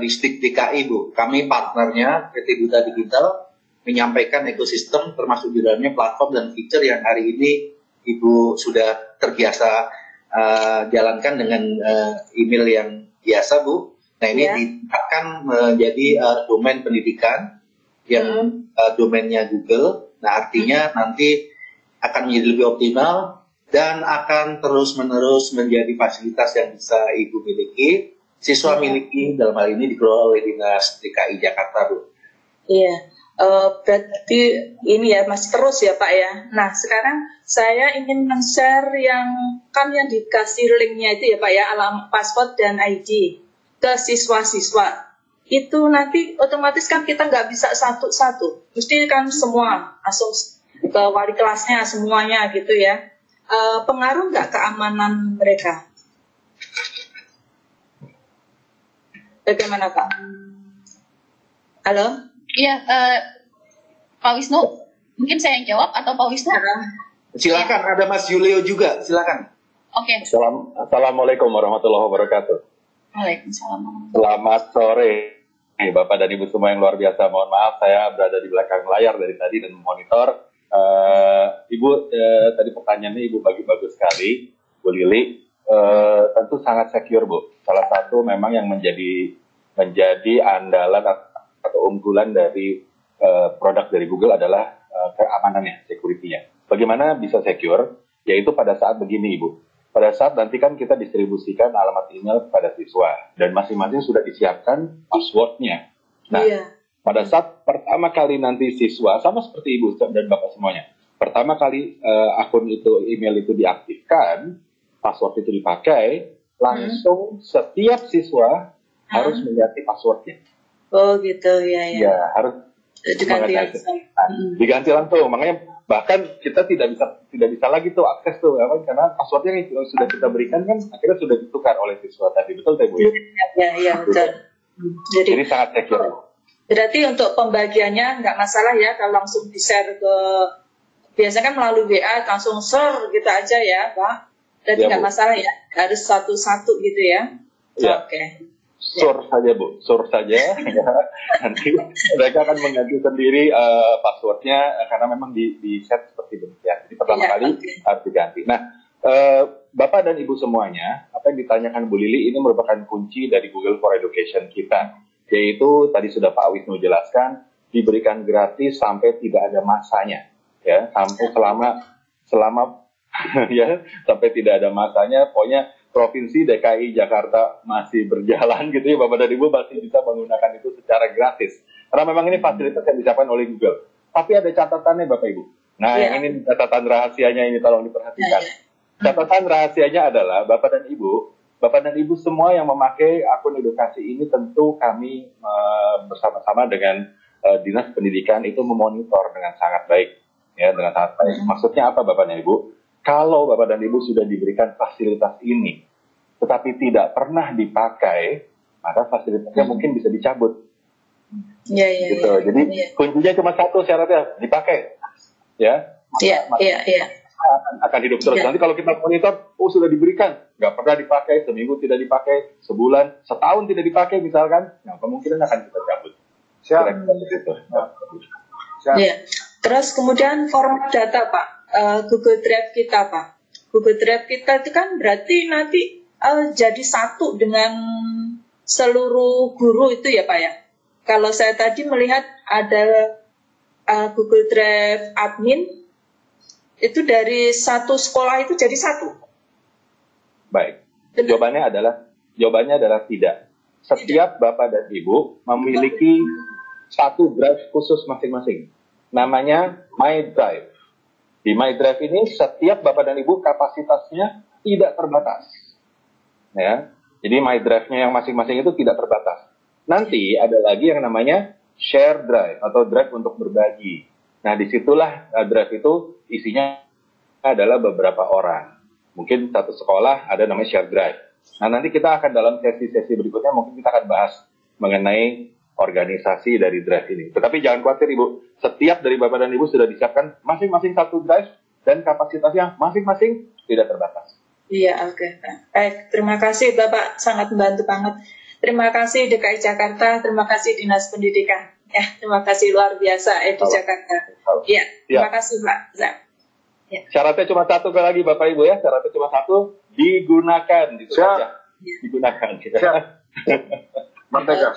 Distrik DKI, Bu. Kami partnernya PT Duta Digital menyampaikan ekosistem termasuk di dalamnya platform dan fitur yang hari ini Ibu sudah terbiasa jalankan dengan email yang biasa, Bu. Nah, ini ditingkatkan menjadi domain pendidikan yang domainnya Google. Nah, artinya nanti akan menjadi lebih optimal dan akan terus-menerus menjadi fasilitas yang bisa Ibu miliki, siswa miliki, dalam hal ini dikelola oleh Dinas DKI Jakarta, Bu. Iya. Berarti ini ya masih terus ya, Pak ya. Nah, sekarang saya ingin men-share yang dikasih linknya itu ya, Pak ya, alamat password dan ID ke siswa-siswa. itu nanti otomatis kan kita nggak bisa satu-satu, mesti kan semua langsung ke wali kelasnya semuanya gitu ya. Pengaruh nggak keamanan mereka? Bagaimana Pak? Halo? Iya, Pak Wisnu, mungkin saya yang jawab atau Pak Wisnu? Silakan, ada Mas Yulio juga, silakan. Oke. Assalamualaikum warahmatullahi wabarakatuh. Waalaikumsalam. Selamat sore, Bapak dan Ibu semua yang luar biasa. Mohon maaf, saya berada di belakang layar dari tadi dan memonitor. Ibu, tadi pertanyaannya Ibu bagus sekali, Bu Lili. Tentu sangat secure, Bu. Salah satu memang yang menjadi andalan atau unggulan dari produk dari Google adalah keamanannya, security-nya. Bagaimana bisa secure? Yaitu pada saat begini, Ibu. Pada saat nanti kan kita distribusikan alamat email kepada siswa dan masing-masing sudah disiapkan password-nya. Nah, pada saat pertama kali nanti siswa, sama seperti Ibu dan Bapak semuanya, pertama kali akun itu, email itu diaktifkan, password itu dipakai, langsung setiap siswa harus mengganti passwordnya. Oh gitu, ya. Ya, harus diganti langsung. Diganti langsung, makanya bahkan kita tidak bisa lagi tuh akses tuh, karena passwordnya yang sudah kita berikan kan akhirnya sudah ditukar oleh siswa tadi, betul Bu? Iya, betul. Jadi sangat secure. Berarti untuk pembagiannya nggak masalah ya kalau langsung di-share ke, biasanya kan melalui WA langsung share gitu aja ya Pak. Jadi nggak masalah ya, harus satu-satu gitu ya. Ya. Oke. Sur saja Bu, sur saja. Nanti mereka akan mengganti sendiri passwordnya karena memang di set seperti demikian. Jadi pertama kali harus diganti. Nah, Bapak dan Ibu semuanya, apa yang ditanyakan Bu Lili ini merupakan kunci dari Google for Education kita. Yaitu tadi sudah Pak Wisnu jelaskan, diberikan gratis sampai tidak ada masanya. Ya, sampai selama ya, sampai tidak ada masanya, pokoknya Provinsi DKI Jakarta masih berjalan gitu ya, Bapak dan Ibu masih bisa menggunakan itu secara gratis. Karena memang ini fasilitas yang disiapkan oleh Google. Tapi ada catatannya Bapak Ibu. Nah, yang ini catatan rahasianya ini tolong diperhatikan. Catatan rahasianya adalah Bapak dan Ibu semua yang memakai akun edukasi ini tentu kami bersama-sama dengan Dinas Pendidikan itu memonitor dengan sangat baik. Ya, dengan sangat baik. Maksudnya apa Bapak dan Ibu? Kalau Bapak dan Ibu sudah diberikan fasilitas ini, tetapi tidak pernah dipakai, maka fasilitasnya mungkin bisa dicabut. Gitu. Jadi kuncinya cuma satu syaratnya, dipakai. Ya. Akan hidup terus. Nanti kalau kita monitor, sudah diberikan, nggak pernah dipakai, seminggu tidak dipakai, sebulan, setahun tidak dipakai misalkan, nah, kemungkinan akan kita cabut. Terus kemudian format data Pak. Google Drive kita Pak. Google Drive kita itu kan berarti nanti jadi satu dengan seluruh guru itu ya Pak ya. Kalau saya tadi melihat ada Google Drive admin, itu dari satu sekolah itu jadi satu. Baik. Jawabannya adalah tidak. Setiap Bapak dan Ibu memiliki satu drive khusus masing-masing. Namanya My Drive. Di My Drive ini setiap Bapak dan Ibu kapasitasnya tidak terbatas. Ya. Jadi My Drive-nya yang masing-masing itu tidak terbatas. Nanti ada lagi yang namanya Share Drive atau Drive untuk berbagi. Nah, disitulah Drive itu isinya adalah beberapa orang. Mungkin satu sekolah ada namanya Share Drive. Nah, nanti kita akan dalam sesi-sesi berikutnya mungkin kita akan bahas mengenai organisasi dari drive ini. Tetapi jangan khawatir Ibu, setiap dari Bapak dan Ibu sudah disiapkan masing-masing satu drive dan kapasitasnya masing-masing tidak terbatas. Iya, oke. Baik, terima kasih Bapak, sangat membantu banget. Terima kasih DKI Jakarta, terima kasih Dinas Pendidikan. Ya, terima kasih luar biasa Edu Jakarta. Iya, terima kasih Pak. Ya. Syaratnya cuma satu lagi Bapak Ibu ya, syaratnya cuma satu, digunakan gitu saja. Digunakan. Merdeka.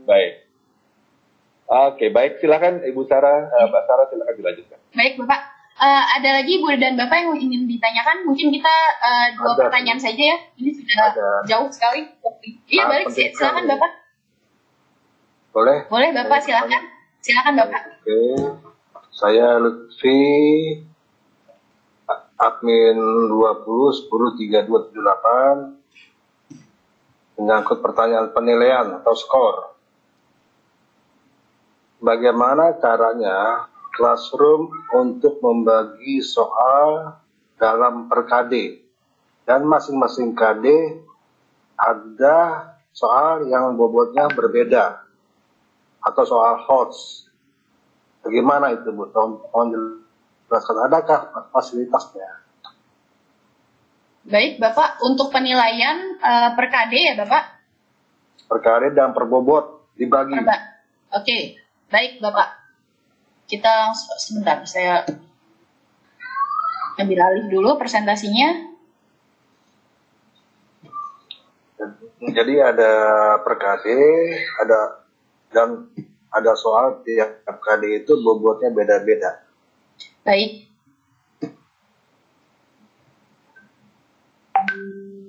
Baik. Oke, baik. Silakan Ibu Sarah, Mbak Sarah silakan dilanjutkan. Baik, Bapak. Ada lagi Ibu dan Bapak yang ingin ditanyakan? Mungkin kita dua pertanyaan saja ya. Ini sudah jauh sekali. Iya, balik. Silakan Bapak. Boleh? Boleh Bapak, silakan. Silakan Bapak. Oke. Saya Lutfi, admin 20 10 3278. menyangkut pertanyaan penilaian atau skor. Bagaimana caranya Classroom untuk membagi soal dalam per KD, dan masing-masing KD ada soal yang bobotnya berbeda atau soal HOTS. Bagaimana itu, Bu? Tolong jelaskan, adakah fasilitasnya? Baik, Bapak, untuk penilaian per KD ya, Bapak? Per KD dan per bobot dibagi. Oke, baik, Bapak. Kita sebentar, saya ambil alih dulu presentasinya. Jadi ada per KD, ada soal tiap KD itu bobotnya beda-beda. Baik.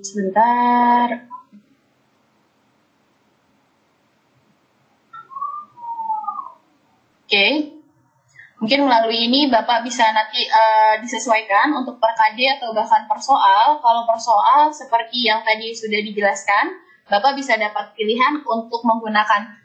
Sebentar. Oke. Mungkin melalui ini Bapak bisa nanti disesuaikan untuk per KD atau bahkan per soal. Kalau per soal seperti yang tadi sudah dijelaskan, Bapak bisa dapat pilihan untuk menggunakan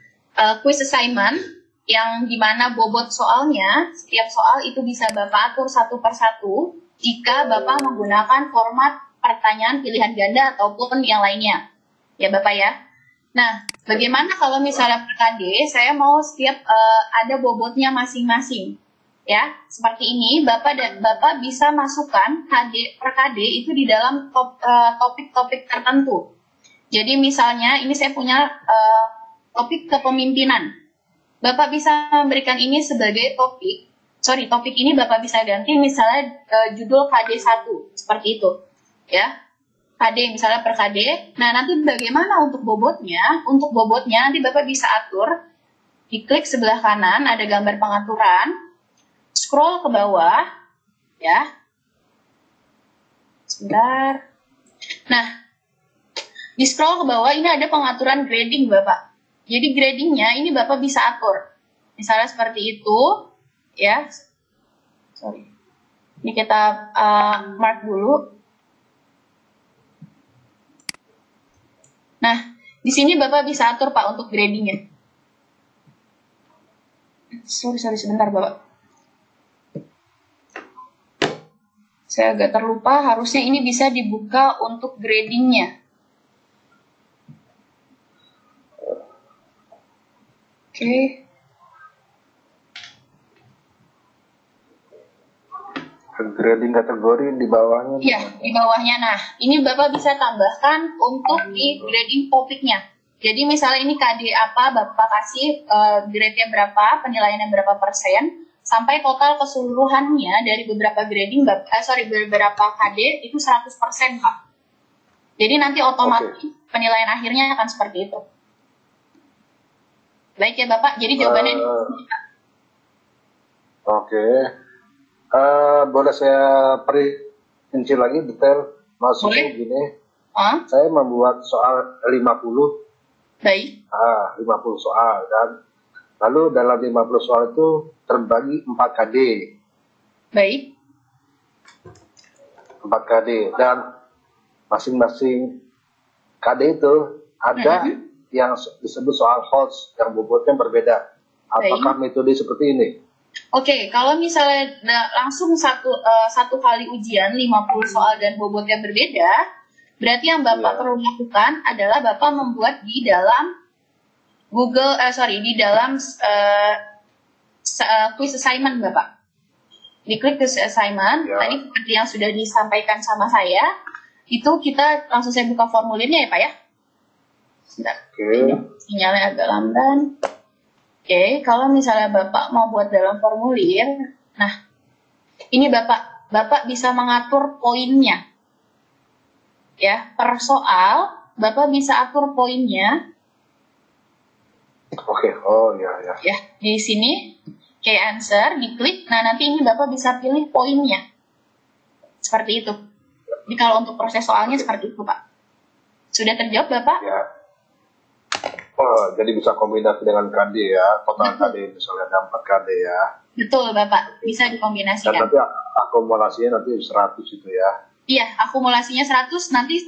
quiz assignment yang dimana bobot soalnya, setiap soal itu bisa Bapak atur satu per satu jika Bapak menggunakan format pertanyaan pilihan ganda ataupun yang lainnya. Ya Bapak ya. Nah, bagaimana kalau misalnya per KD, saya mau setiap ada bobotnya masing-masing. Ya, seperti ini, Bapak bisa masukkan KD per KD itu di dalam topik-topik tertentu. Jadi misalnya, ini saya punya topik kepemimpinan. Bapak bisa memberikan ini sebagai topik ini Bapak bisa ganti misalnya judul KD1, seperti itu. Ya, KD misalnya per KD. Nah, nanti bagaimana untuk bobotnya? Untuk bobotnya nanti Bapak bisa atur, diklik sebelah kanan, ada gambar pengaturan, scroll ke bawah, ya. Sebentar. Nah, di scroll ke bawah ini ada pengaturan grading, Bapak. Jadi gradingnya ini Bapak bisa atur. Misalnya seperti itu, ya. Sorry. Ini kita mark dulu. Nah, di sini Bapak bisa atur, Pak, untuk gradingnya. Sorry, sebentar, Bapak. Saya agak terlupa, harusnya ini bisa dibuka untuk gradingnya. Oke. Grading kategori di bawahnya. Iya, di bawahnya. Nah, ini Bapak bisa tambahkan untuk di grading topiknya. Jadi misalnya ini KD apa, Bapak kasih grade-nya berapa, penilaiannya berapa persen, sampai total keseluruhannya dari beberapa grading, beberapa KD itu 100%, Pak. Jadi nanti otomatis penilaian akhirnya akan seperti itu. Baik ya Bapak, jadi jawabannya Oke. Boleh saya perinci lagi detail? Maksudnya gini, saya membuat soal 50. Baik. 50 soal, dan lalu dalam 50 soal itu terbagi 4 KD. Baik. 4 KD, dan masing-masing KD itu ada yang disebut soal HOTS yang bobotnya berbeda. Apakah metode seperti ini? Oke, kalau misalnya langsung satu kali ujian 50 soal dan bobotnya berbeda, berarti yang Bapak perlu lakukan adalah Bapak membuat di dalam di dalam quiz assignment Bapak. Diklik quiz assignment, tadi seperti yang sudah disampaikan sama saya, itu kita langsung saya buka formulirnya ya Pak ya. Sebentar. Sinyalnya agak lamban. Oke, kalau misalnya Bapak mau buat dalam formulir, nah, ini Bapak bisa mengatur poinnya. Ya, per soal, Bapak bisa atur poinnya. Oke, ya. Ya, di sini, key answer, diklik, nah nanti ini Bapak bisa pilih poinnya. Seperti itu. Jadi kalau untuk proses soalnya seperti itu, Pak. Sudah terjawab, Bapak? Ya. Jadi bisa kombinasi dengan KD ya, total KD misalnya ada 4 KD ya. Betul Bapak, bisa dikombinasikan. Dan nanti akumulasinya nanti 100 itu ya. Iya, akumulasinya 100, nanti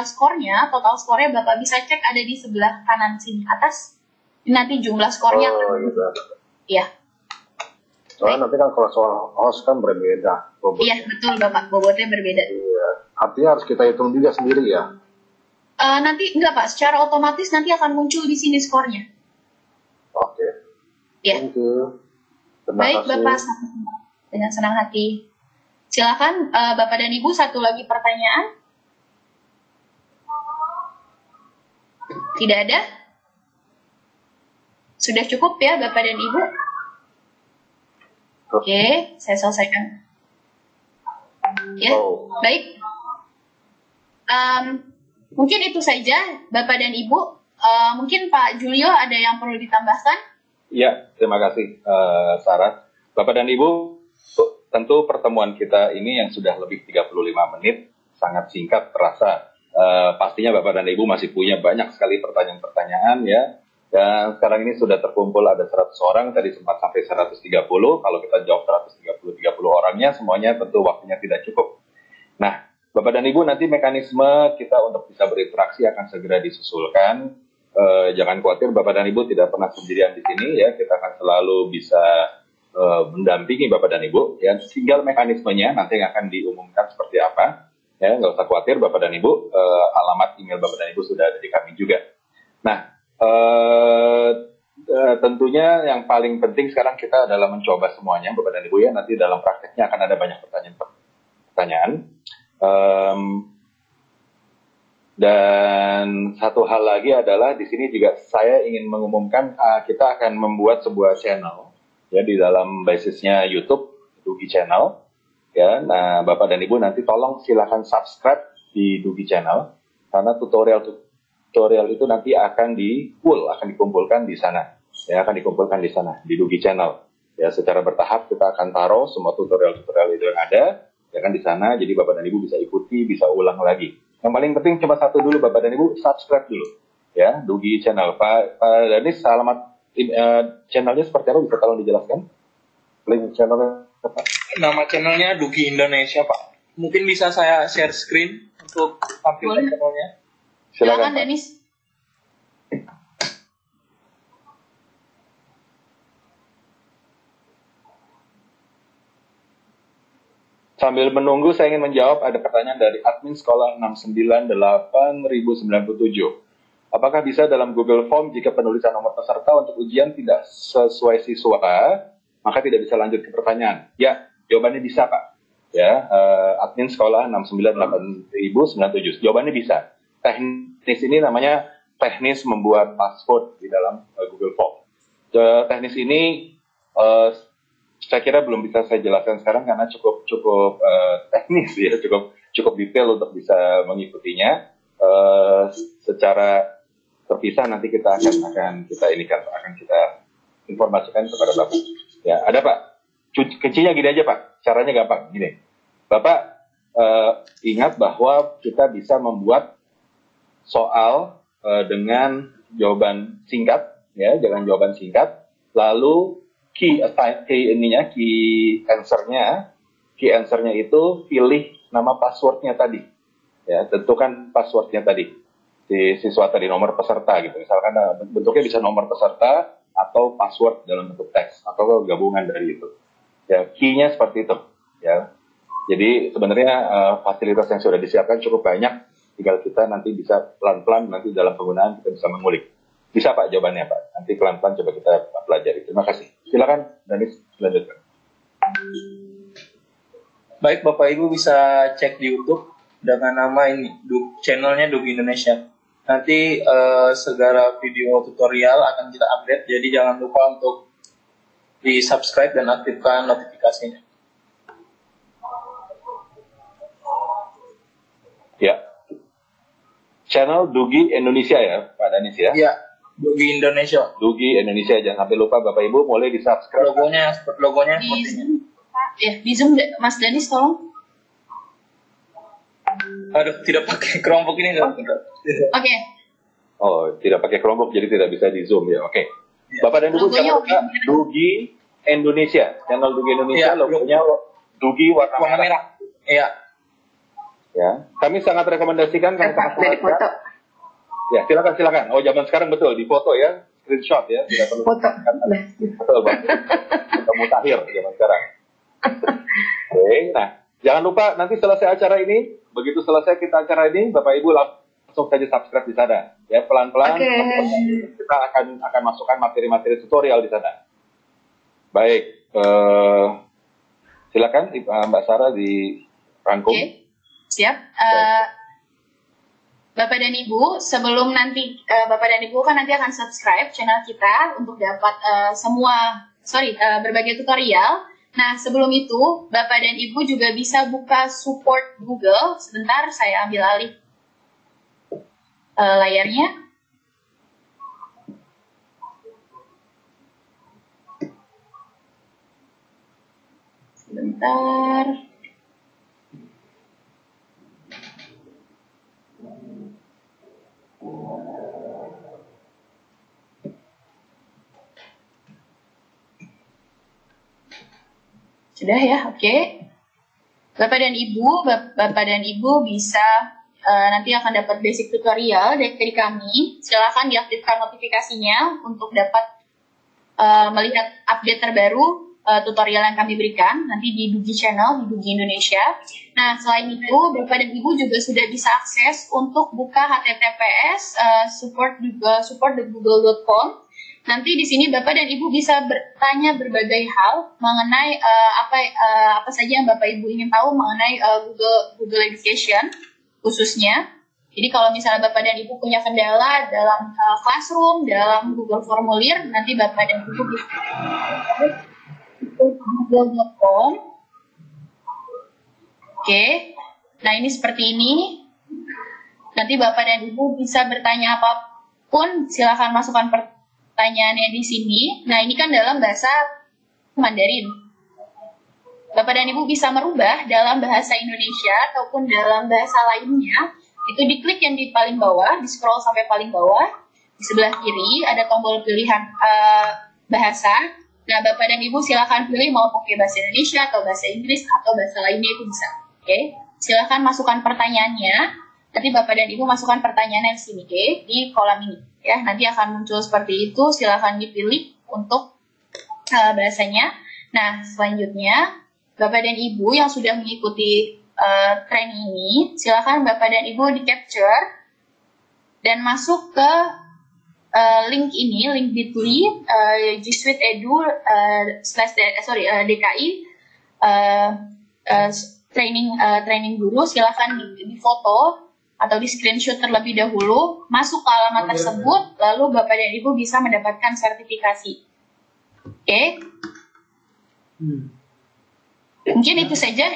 skornya, total skornya Bapak bisa cek ada di sebelah kanan sini atas. Nanti jumlah skornya. Oh, gitu. Iya. Soalnya nanti kan kalau soal host kan berbeda. Iya, betul Bapak, bobotnya berbeda. Iya. Artinya harus kita hitung juga sendiri ya? Nanti enggak Pak, secara otomatis nanti akan muncul di sini skornya. Oke. Iya. Thank you. Terima Baik kasih. Bapak, dengan senang hati. Silakan Bapak dan Ibu, satu lagi pertanyaan. Tidak ada? Sudah cukup ya Bapak dan Ibu? Oke, saya selesaikan. Ya, baik. Mungkin itu saja Bapak dan Ibu. Mungkin Pak Julio ada yang perlu ditambahkan? Ya, terima kasih Sarah. Bapak dan Ibu, tentu pertemuan kita ini yang sudah lebih 35 menit, sangat singkat terasa. Pastinya Bapak dan Ibu masih punya banyak sekali pertanyaan-pertanyaan ya. Dan sekarang ini sudah terkumpul ada 100 orang, tadi sempat sampai 130. Kalau kita jawab 130 orangnya, semuanya tentu waktunya tidak cukup. Nah, Bapak dan Ibu, nanti mekanisme kita untuk bisa berinteraksi akan segera disusulkan. Jangan khawatir, Bapak dan Ibu tidak pernah sendirian di sini ya. Kita akan selalu bisa mendampingi Bapak dan Ibu. Ya, tinggal mekanismenya nanti yang akan diumumkan seperti apa. Ya, nggak usah khawatir Bapak dan Ibu. Alamat email Bapak dan Ibu sudah ada di kami juga. Nah, tentunya yang paling penting sekarang kita adalah mencoba semuanya Bapak dan Ibu ya. Nanti dalam prakteknya akan ada banyak pertanyaan. Dan satu hal lagi adalah di sini juga saya ingin mengumumkan kita akan membuat sebuah channel ya di dalam basisnya YouTube Dugi Channel ya. Nah, Bapak dan Ibu nanti tolong silakan subscribe di Dugi Channel karena tutorial itu nanti akan dikumpulkan di sana ya, akan dikumpulkan di sana di Dugi Channel ya. Secara bertahap kita akan taruh semua tutorial itu yang ada ya kan di sana, jadi Bapak dan Ibu bisa ikuti, bisa ulang lagi. Yang paling penting cuma satu dulu Bapak dan Ibu, subscribe dulu ya Dugi Channel. Pak Danis, alamat channelnya seperti apa, bisa tolong dijelaskan? Link channelnya apa? Nama channelnya Dugi Indonesia Pak. Mungkin bisa saya share screen untuk tampilkan channelnya. Silakan Danis. Sambil menunggu, saya ingin menjawab ada pertanyaan dari admin sekolah 698.097. Apakah bisa dalam Google Form jika penulisan nomor peserta untuk ujian tidak sesuai siswa, maka tidak bisa lanjut ke pertanyaan? Ya, jawabannya bisa Pak. Ya, admin sekolah 698.097. Jawabannya bisa. Teknis ini namanya teknis membuat password di dalam Google Form. Teknis ini saya kira belum bisa saya jelaskan sekarang karena cukup teknis ya, cukup detail untuk bisa mengikutinya. Secara terpisah nanti kita akan kita informasikan kepada Bapak. Ya, ada Pak. Kuncinya gini aja Pak. Caranya gampang gini. Bapak ingat bahwa kita bisa membuat soal dengan jawaban singkat ya, jangan jawaban singkat. Lalu key answer-nya itu pilih nama passwordnya tadi. Ya, tentukan passwordnya tadi. Si siswa tadi nomor peserta gitu. Misalkan bentuknya bisa nomor peserta atau password dalam bentuk teks atau gabungan dari itu. Ya, key-nya seperti itu. Ya. Jadi sebenarnya fasilitas yang sudah disiapkan cukup banyak. Tinggal kita nanti bisa pelan-pelan nanti dalam penggunaan kita bisa mengulik. Bisa Pak jawabannya Pak. Nanti pelan-pelan coba kita pelajari. Terima kasih. Silakan Danis lanjutkan. Baik Bapak Ibu bisa cek di YouTube dengan nama ini channelnya Dugi Indonesia. Nanti segala video tutorial akan kita update. Jadi jangan lupa untuk di subscribe dan aktifkan notifikasinya. Ya. Channel Dugi Indonesia ya Pak Danis ya. Iya. Dugi Indonesia. Dugi Indonesia, jangan sampai lupa Bapak Ibu boleh di subscribe. Logonya seperti ini. Ya, di Zoom Mas Danis tolong. Aduh, tidak pakai Chromebook ini enggak. Oke. Oh, tidak pakai Chromebook jadi tidak bisa di Zoom ya. Oke. Bapak dan Ibu jangan lupa Dugi Indonesia, channel Dugi Indonesia, logonya Dugi warna merah. Iya. Ya, kami sangat rekomendasikan kami sangat dari foto. Ya, silakan. Oh, zaman sekarang betul di foto ya, screenshot ya, tidak perlu foto. Betul, Bang. Kita mutakhir zaman sekarang. Oke, nah, jangan lupa nanti selesai acara ini, begitu selesai kita acara ini, Bapak Ibu langsung saja subscribe di sana. Ya, pelan-pelan kita akan masukkan materi-materi tutorial di sana. Baik, silakan Mbak Sarah dirangkum. Siap. Bapak dan Ibu, sebelum nanti Bapak dan Ibu kan nanti akan subscribe channel kita untuk dapat berbagai tutorial. Nah, sebelum itu Bapak dan Ibu juga bisa buka support Google. Sebentar, saya ambil alih layarnya. Sebentar. Sudah ya, oke. Bapak dan Ibu bisa nanti akan dapat basic tutorial dari kami. Silakan diaktifkan notifikasinya untuk dapat melihat update terbaru tutorial yang kami berikan nanti di Dugi Channel, di Dugi Indonesia. Nah, selain itu, Bapak dan Ibu juga sudah bisa akses untuk buka HTTPS support.google.com. Nanti di sini Bapak dan Ibu bisa bertanya berbagai hal mengenai apa saja yang Bapak Ibu ingin tahu mengenai Google Education khususnya. Jadi kalau misalnya Bapak dan Ibu punya kendala dalam Classroom, dalam Google Formulir, nanti Bapak dan Ibu bisa google.com. Oke. Nah, ini seperti ini. Nanti Bapak dan Ibu bisa bertanya apapun, silakan masukkan pertanyaannya di sini. Nah, ini kan dalam bahasa Mandarin. Bapak dan Ibu bisa merubah dalam bahasa Indonesia ataupun dalam bahasa lainnya. Itu diklik yang di paling bawah, di scroll sampai paling bawah. Di sebelah kiri ada tombol pilihan bahasa. Nah, Bapak dan Ibu silakan pilih mau pakai bahasa Indonesia atau bahasa Inggris atau bahasa lainnya itu bisa. Oke, silakan masukkan pertanyaannya. Nanti Bapak dan Ibu masukkan pertanyaannya di sini, di kolom ini. Ya, nanti akan muncul seperti itu. Silakan dipilih untuk bahasanya. Nah, selanjutnya Bapak dan Ibu yang sudah mengikuti training ini, silakan Bapak dan Ibu di capture dan masuk ke link ini, link bit.ly G Suite Edu DKI training guru. Silakan di foto atau di screenshot terlebih dahulu, masuk ke alamat tersebut, lalu Bapak dan Ibu bisa mendapatkan sertifikasi. Oke. Mungkin itu saja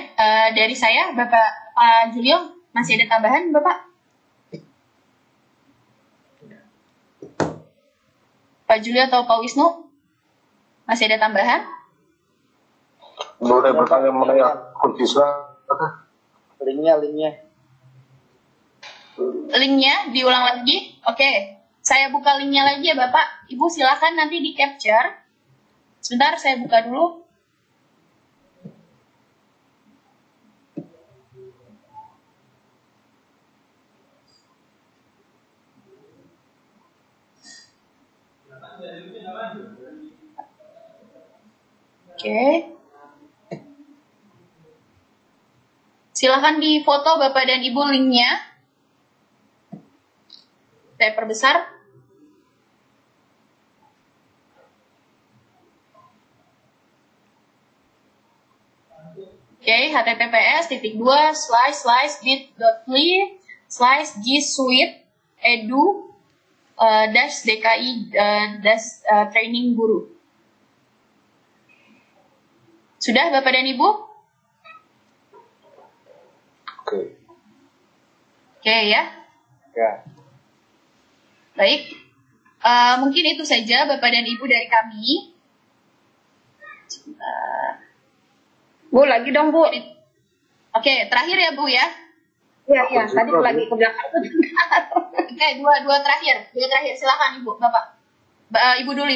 dari saya. Pak Julio, masih ada tambahan Bapak? Pak Julio atau Pak Wisnu? Masih ada tambahan? Boleh bertanya mengenai kunci suara? Linknya diulang lagi? Oke. Saya buka linknya lagi ya Bapak. Ibu silakan nanti di capture. Sebentar saya buka dulu. Oke. Silakan di foto Bapak dan Ibu linknya. Saya perbesar. Oke, https://bit.ly/G Suite Edu DKI training guru. Sudah Bapak dan Ibu? Oke ya. Baik. Mungkin itu saja Bapak dan Ibu dari kami. Bu, lagi dong Bu. Oke, terakhir ya Bu ya. Iya, tadi lagi ke belakang. Oke, dua terakhir. Silakan Ibu, Bapak. Ibu dulu.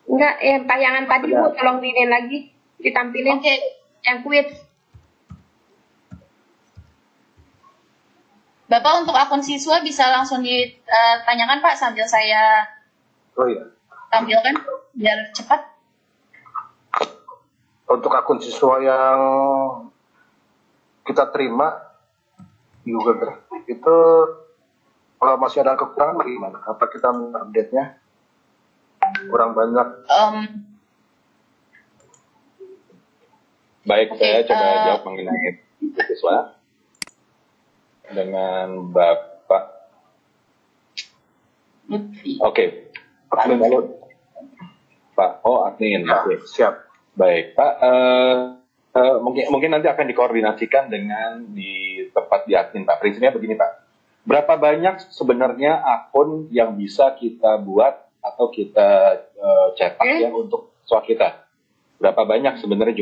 Enggak, tayangan tadi Bu, tolong dinin lagi, ditampilin. Oke. Yang quiz. Bapak untuk akun siswa bisa langsung ditanyakan Pak sambil saya tampilkan biar cepat. Untuk akun siswa yang kita terima di Google Drive itu kalau masih ada kekurangan bagaimana? Apa kita update-nya kurang banyak? Baik, saya coba jawab mengenai siswa dengan Bapak. Oke, admin dulu. Pak, admin. Oke, siap. Baik, Pak. Mungkin nanti akan dikoordinasikan dengan di tempat di admin, Pak. Prinsipnya begini, Pak. Berapa banyak sebenarnya akun yang bisa kita buat atau kita cetak ya untuk siswa kita? Berapa banyak sebenarnya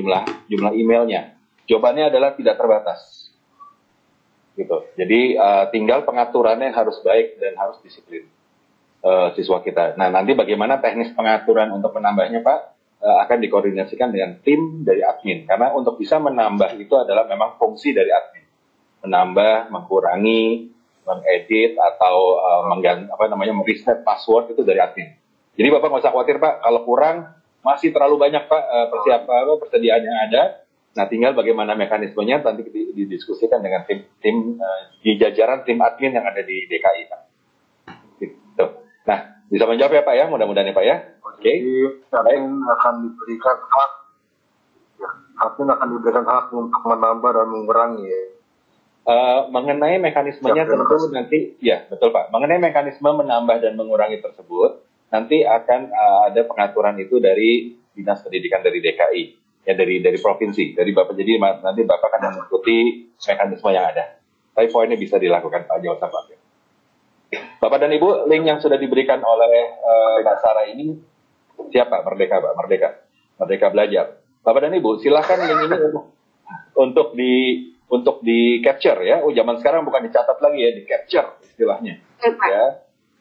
jumlah emailnya? Jawabannya adalah tidak terbatas. Gitu. Jadi tinggal pengaturannya harus baik dan harus disiplin siswa kita. Nah, nanti bagaimana teknis pengaturan untuk menambahnya, Pak? Akan dikoordinasikan dengan tim dari admin. Karena untuk bisa menambah itu adalah memang fungsi dari admin. Menambah, mengurangi, mengedit atau mereset password itu dari admin. Jadi Bapak nggak usah khawatir, Pak. Kalau kurang, masih terlalu banyak, Pak, persediaan yang ada. Nah, tinggal bagaimana mekanismenya nanti didiskusikan dengan tim di jajaran tim admin yang ada di DKI, Pak. Gitu. Nah, bisa menjawab ya, Pak ya? Mudah-mudahan ya, Pak ya. Oke. Admin akan diberikan hak, admin akan diberikan hak untuk menambah dan mengurangi. Mengenai mekanismenya tentu nanti, ya betul Pak. Mengenai mekanisme menambah dan mengurangi tersebut, nanti akan ada pengaturan itu dari Dinas Pendidikan dari DKI, ya dari provinsi, dari Bapak. Jadi nanti Bapak akan mengikuti mekanisme yang ada. Tapi poinnya bisa dilakukan Pak, jauh Pak. Bapak dan Ibu, link yang sudah diberikan oleh Mbak Sarah ini siapa? Merdeka, Pak. Merdeka Belajar. Bapak dan Ibu, silakan link ini untuk di capture ya. Zaman sekarang bukan dicatat lagi ya, di capture istilahnya. Ya.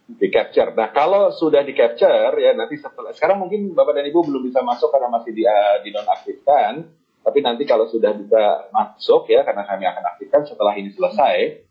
Di capture. Nah, kalau sudah di capture ya nanti sekarang mungkin Bapak dan Ibu belum bisa masuk karena masih dinonaktifkan, tapi nanti kalau sudah bisa masuk ya karena kami akan aktifkan setelah ini selesai,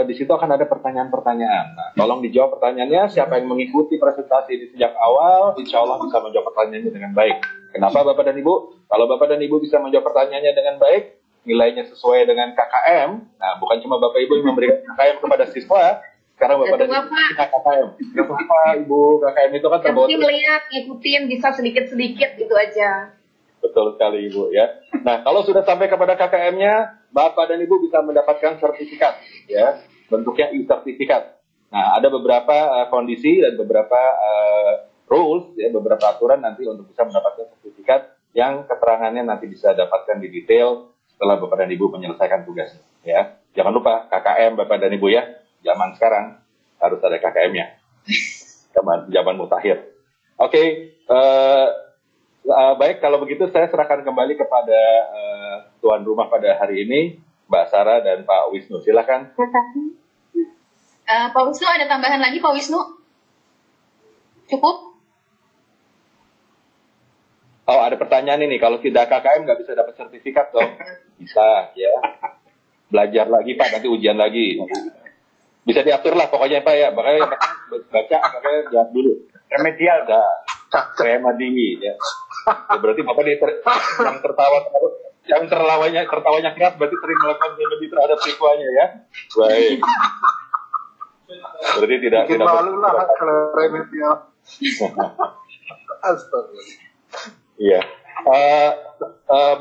di situ akan ada pertanyaan-pertanyaan. Nah, tolong dijawab pertanyaannya. Siapa yang mengikuti presentasi ini sejak awal, insya Allah bisa menjawab pertanyaannya dengan baik. Kenapa Bapak dan Ibu? Kalau Bapak dan Ibu bisa menjawab pertanyaannya dengan baik, nilainya sesuai dengan KKM. Nah, bukan cuma Bapak Ibu yang memberikan KKM kepada siswa. Sekarang Bapak dan Ibu KKM. Ya Bapak, Ibu, KKM itu kan terbawa. Yang melihat, ngikutin, bisa sedikit-sedikit itu aja. Betul sekali Ibu ya. Nah, kalau sudah sampai kepada KKM-nya, Bapak dan Ibu bisa mendapatkan sertifikat ya. Bentuknya e-sertifikat. Nah, ada beberapa kondisi dan beberapa rules ya, beberapa aturan nanti untuk bisa mendapatkan sertifikat yang keterangannya nanti bisa dapatkan di detail setelah Bapak dan Ibu menyelesaikan tugasnya ya. Jangan lupa KKM Bapak dan Ibu ya. Zaman sekarang harus ada KKM-nya. Zaman mutakhir. Oke, baik kalau begitu saya serahkan kembali kepada tuan rumah pada hari ini, Mbak Sarah dan Pak Wisnu. Silakan. Pak Wisnu ada tambahan lagi, Pak Wisnu? Cukup? Oh, ada pertanyaan ini. Kalau tidak KKM nggak bisa dapat sertifikat dong? Bisa, ya. Belajar lagi Pak, nanti ujian lagi. Bisa diatur lah pokoknya Pak ya. Makanya baca, makanya jawab dulu. Remedial dah. Remedi ya. Berarti Bapak yang tertawanya keras berarti sering melakukan remedi terhadap siswanya ya. Baik. Berarti tidak malu lah kalau remedial. Astagfirullah. Iya.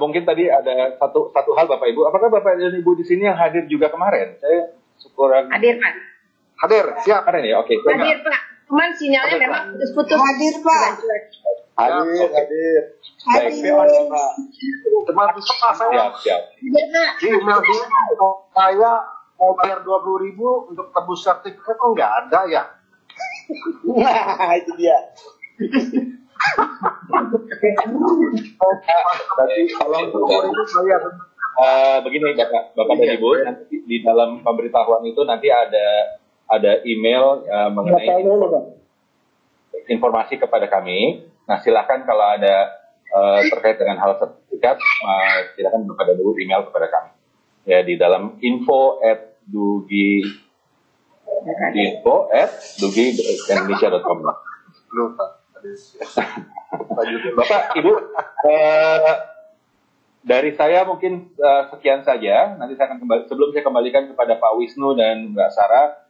Mungkin tadi ada satu hal Bapak Ibu. Apakah Bapak dan Ibu di sini yang hadir juga kemarin? Saya syukuran. Hadir Pak. Hadir, siap. Kemarin ya, oke. Hadir Pak. Cuman sinyalnya memang putus-putus. Hadir Pak. Hadir. Baik. Teman semua saya. Siap. Email dia saya mau bayar 20.000 untuk tebus sertifikat kok nggak ada ya? Nah, itu dia. Tadi tolong begini Bapak dan Ibu, nanti di dalam pemberitahuan itu nanti ada email mengenai informasi kepada kami. Nah, silakan kalau ada terkait dengan hal sertifikat, silakan Bapak dan Ibu email kepada kami. Ya, di dalam info@ dugi.indonesia.com. Bapak, Ibu, dari saya mungkin sekian saja. Nanti saya akan kembali, sebelum saya kembalikan kepada Pak Wisnu dan Mbak Sarah,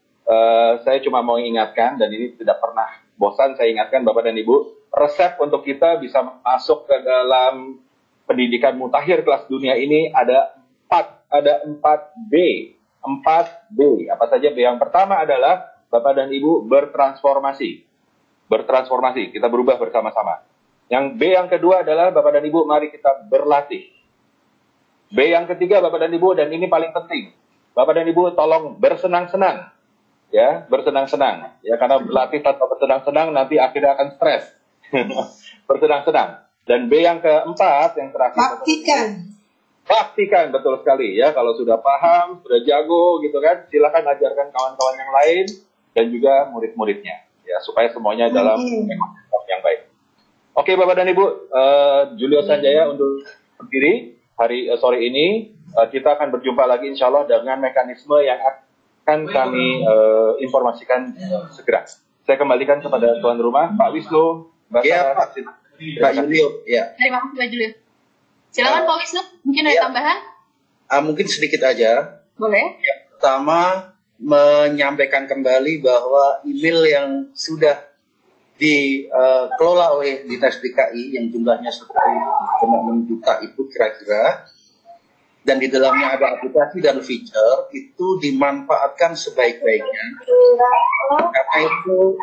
saya cuma mau ingatkan, dan ini tidak pernah bosan saya ingatkan Bapak dan Ibu, resep untuk kita bisa masuk ke dalam pendidikan mutakhir kelas dunia ini ada 4 B. 4 B. Apa saja B? Yang pertama adalah Bapak dan Ibu bertransformasi. Bertransformasi, kita berubah bersama-sama. Yang B yang kedua adalah Bapak dan Ibu, mari kita berlatih. B yang ketiga Bapak dan Ibu, dan ini paling penting, Bapak dan Ibu tolong bersenang-senang. Ya, bersenang-senang. Ya, karena berlatih tanpa bersenang-senang nanti akhirnya akan stres. Bersenang-senang. Dan B yang keempat, yang terakhir. Praktikan, betul sekali ya. Kalau sudah paham, sudah jago gitu kan, silakan ajarkan kawan-kawan yang lain dan juga murid-muridnya. Ya, supaya semuanya dalam yang baik. Oke, Bapak dan Ibu, Julio Sanjaya untuk berdiri sore ini. Kita akan berjumpa lagi insya Allah dengan mekanisme yang akan kami informasikan segera. Saya kembalikan kepada tuan rumah, Pak Wisnu. Pak Julio. Ya. Terima kasih Pak Julio. Silakan Pak Wisnu, mungkin ada tambahan? Mungkin sedikit aja. Boleh. Pertama, menyampaikan kembali bahwa email yang sudah dikelola oleh Dinas DKI yang jumlahnya sekitar 6 juta itu kira-kira, dan di dalamnya ada aplikasi dan feature, itu dimanfaatkan sebaik-baiknya. Karena itu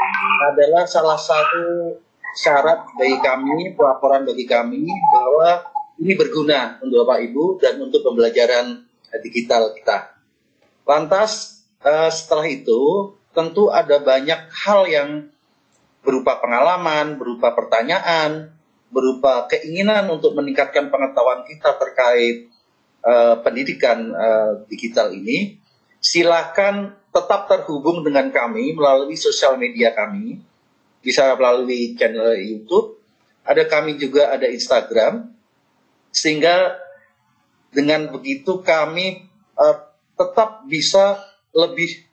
adalah salah satu syarat bagi kami, pelaporan bagi kami, bahwa ini berguna untuk Bapak Ibu dan untuk pembelajaran digital kita. Lantas, setelah itu, tentu ada banyak hal yang berupa pengalaman, berupa pertanyaan, berupa keinginan untuk meningkatkan pengetahuan kita terkait pendidikan digital ini. Silakan tetap terhubung dengan kami melalui sosial media kami, bisa melalui channel YouTube, ada kami juga ada Instagram, sehingga dengan begitu kami tetap bisa lebih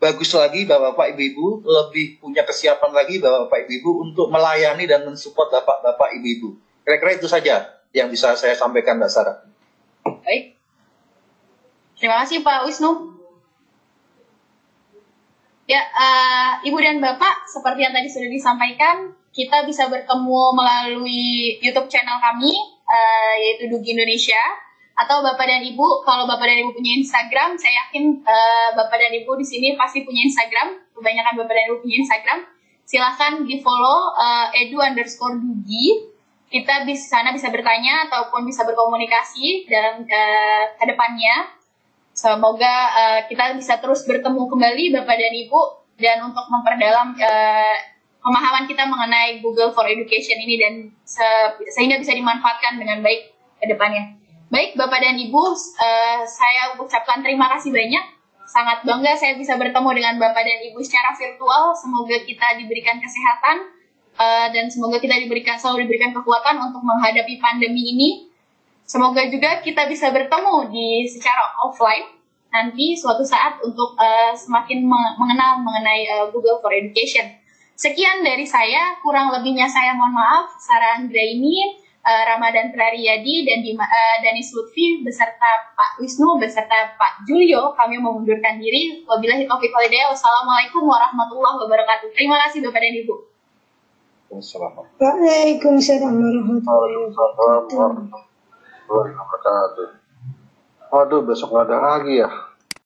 bagus lagi Bapak Ibu, lebih punya kesiapan lagi Bapak Ibu untuk melayani dan mensupport Bapak Ibu. Kira-kira itu saja yang bisa saya sampaikan, Mbak Sarah. Baik. Terima kasih Pak Wisnu. Ya, Ibu dan Bapak, seperti yang tadi sudah disampaikan, kita bisa bertemu melalui YouTube channel kami, yaitu Dugi Indonesia. Atau Bapak dan Ibu, kalau Bapak dan Ibu punya Instagram, saya yakin Bapak dan Ibu di sini pasti punya Instagram. Kebanyakan Bapak dan Ibu punya Instagram. Silahkan di-follow edu_dugi. Kita di sana bisa bertanya ataupun bisa berkomunikasi dalam ke depannya. Semoga kita bisa terus bertemu kembali Bapak dan Ibu, dan untuk memperdalam pemahaman kita mengenai Google for Education ini, dan sehingga bisa dimanfaatkan dengan baik ke depannya. Baik Bapak dan Ibu, saya ucapkan terima kasih banyak. Sangat bangga saya bisa bertemu dengan Bapak dan Ibu secara virtual. Semoga kita diberikan kesehatan dan semoga kita selalu diberikan kekuatan untuk menghadapi pandemi ini. Semoga juga kita bisa bertemu secara offline nanti suatu saat untuk semakin mengenal mengenai Google for Education. Sekian dari saya, kurang lebihnya saya mohon maaf. Sarah Anggraini, Ramadan Prariyadi, dan Danis Lutfi beserta Pak Wisnu beserta Pak Julio, kami mengundurkan diri. Wabillahi taufiq wal hidayah. Wassalamualaikum warahmatullahi wabarakatuh. Terima kasih Bapak dan Ibu. Waalaikumsalam warahmatullahi wabarakatuh. Waduh, besok nggak ada lagi ya.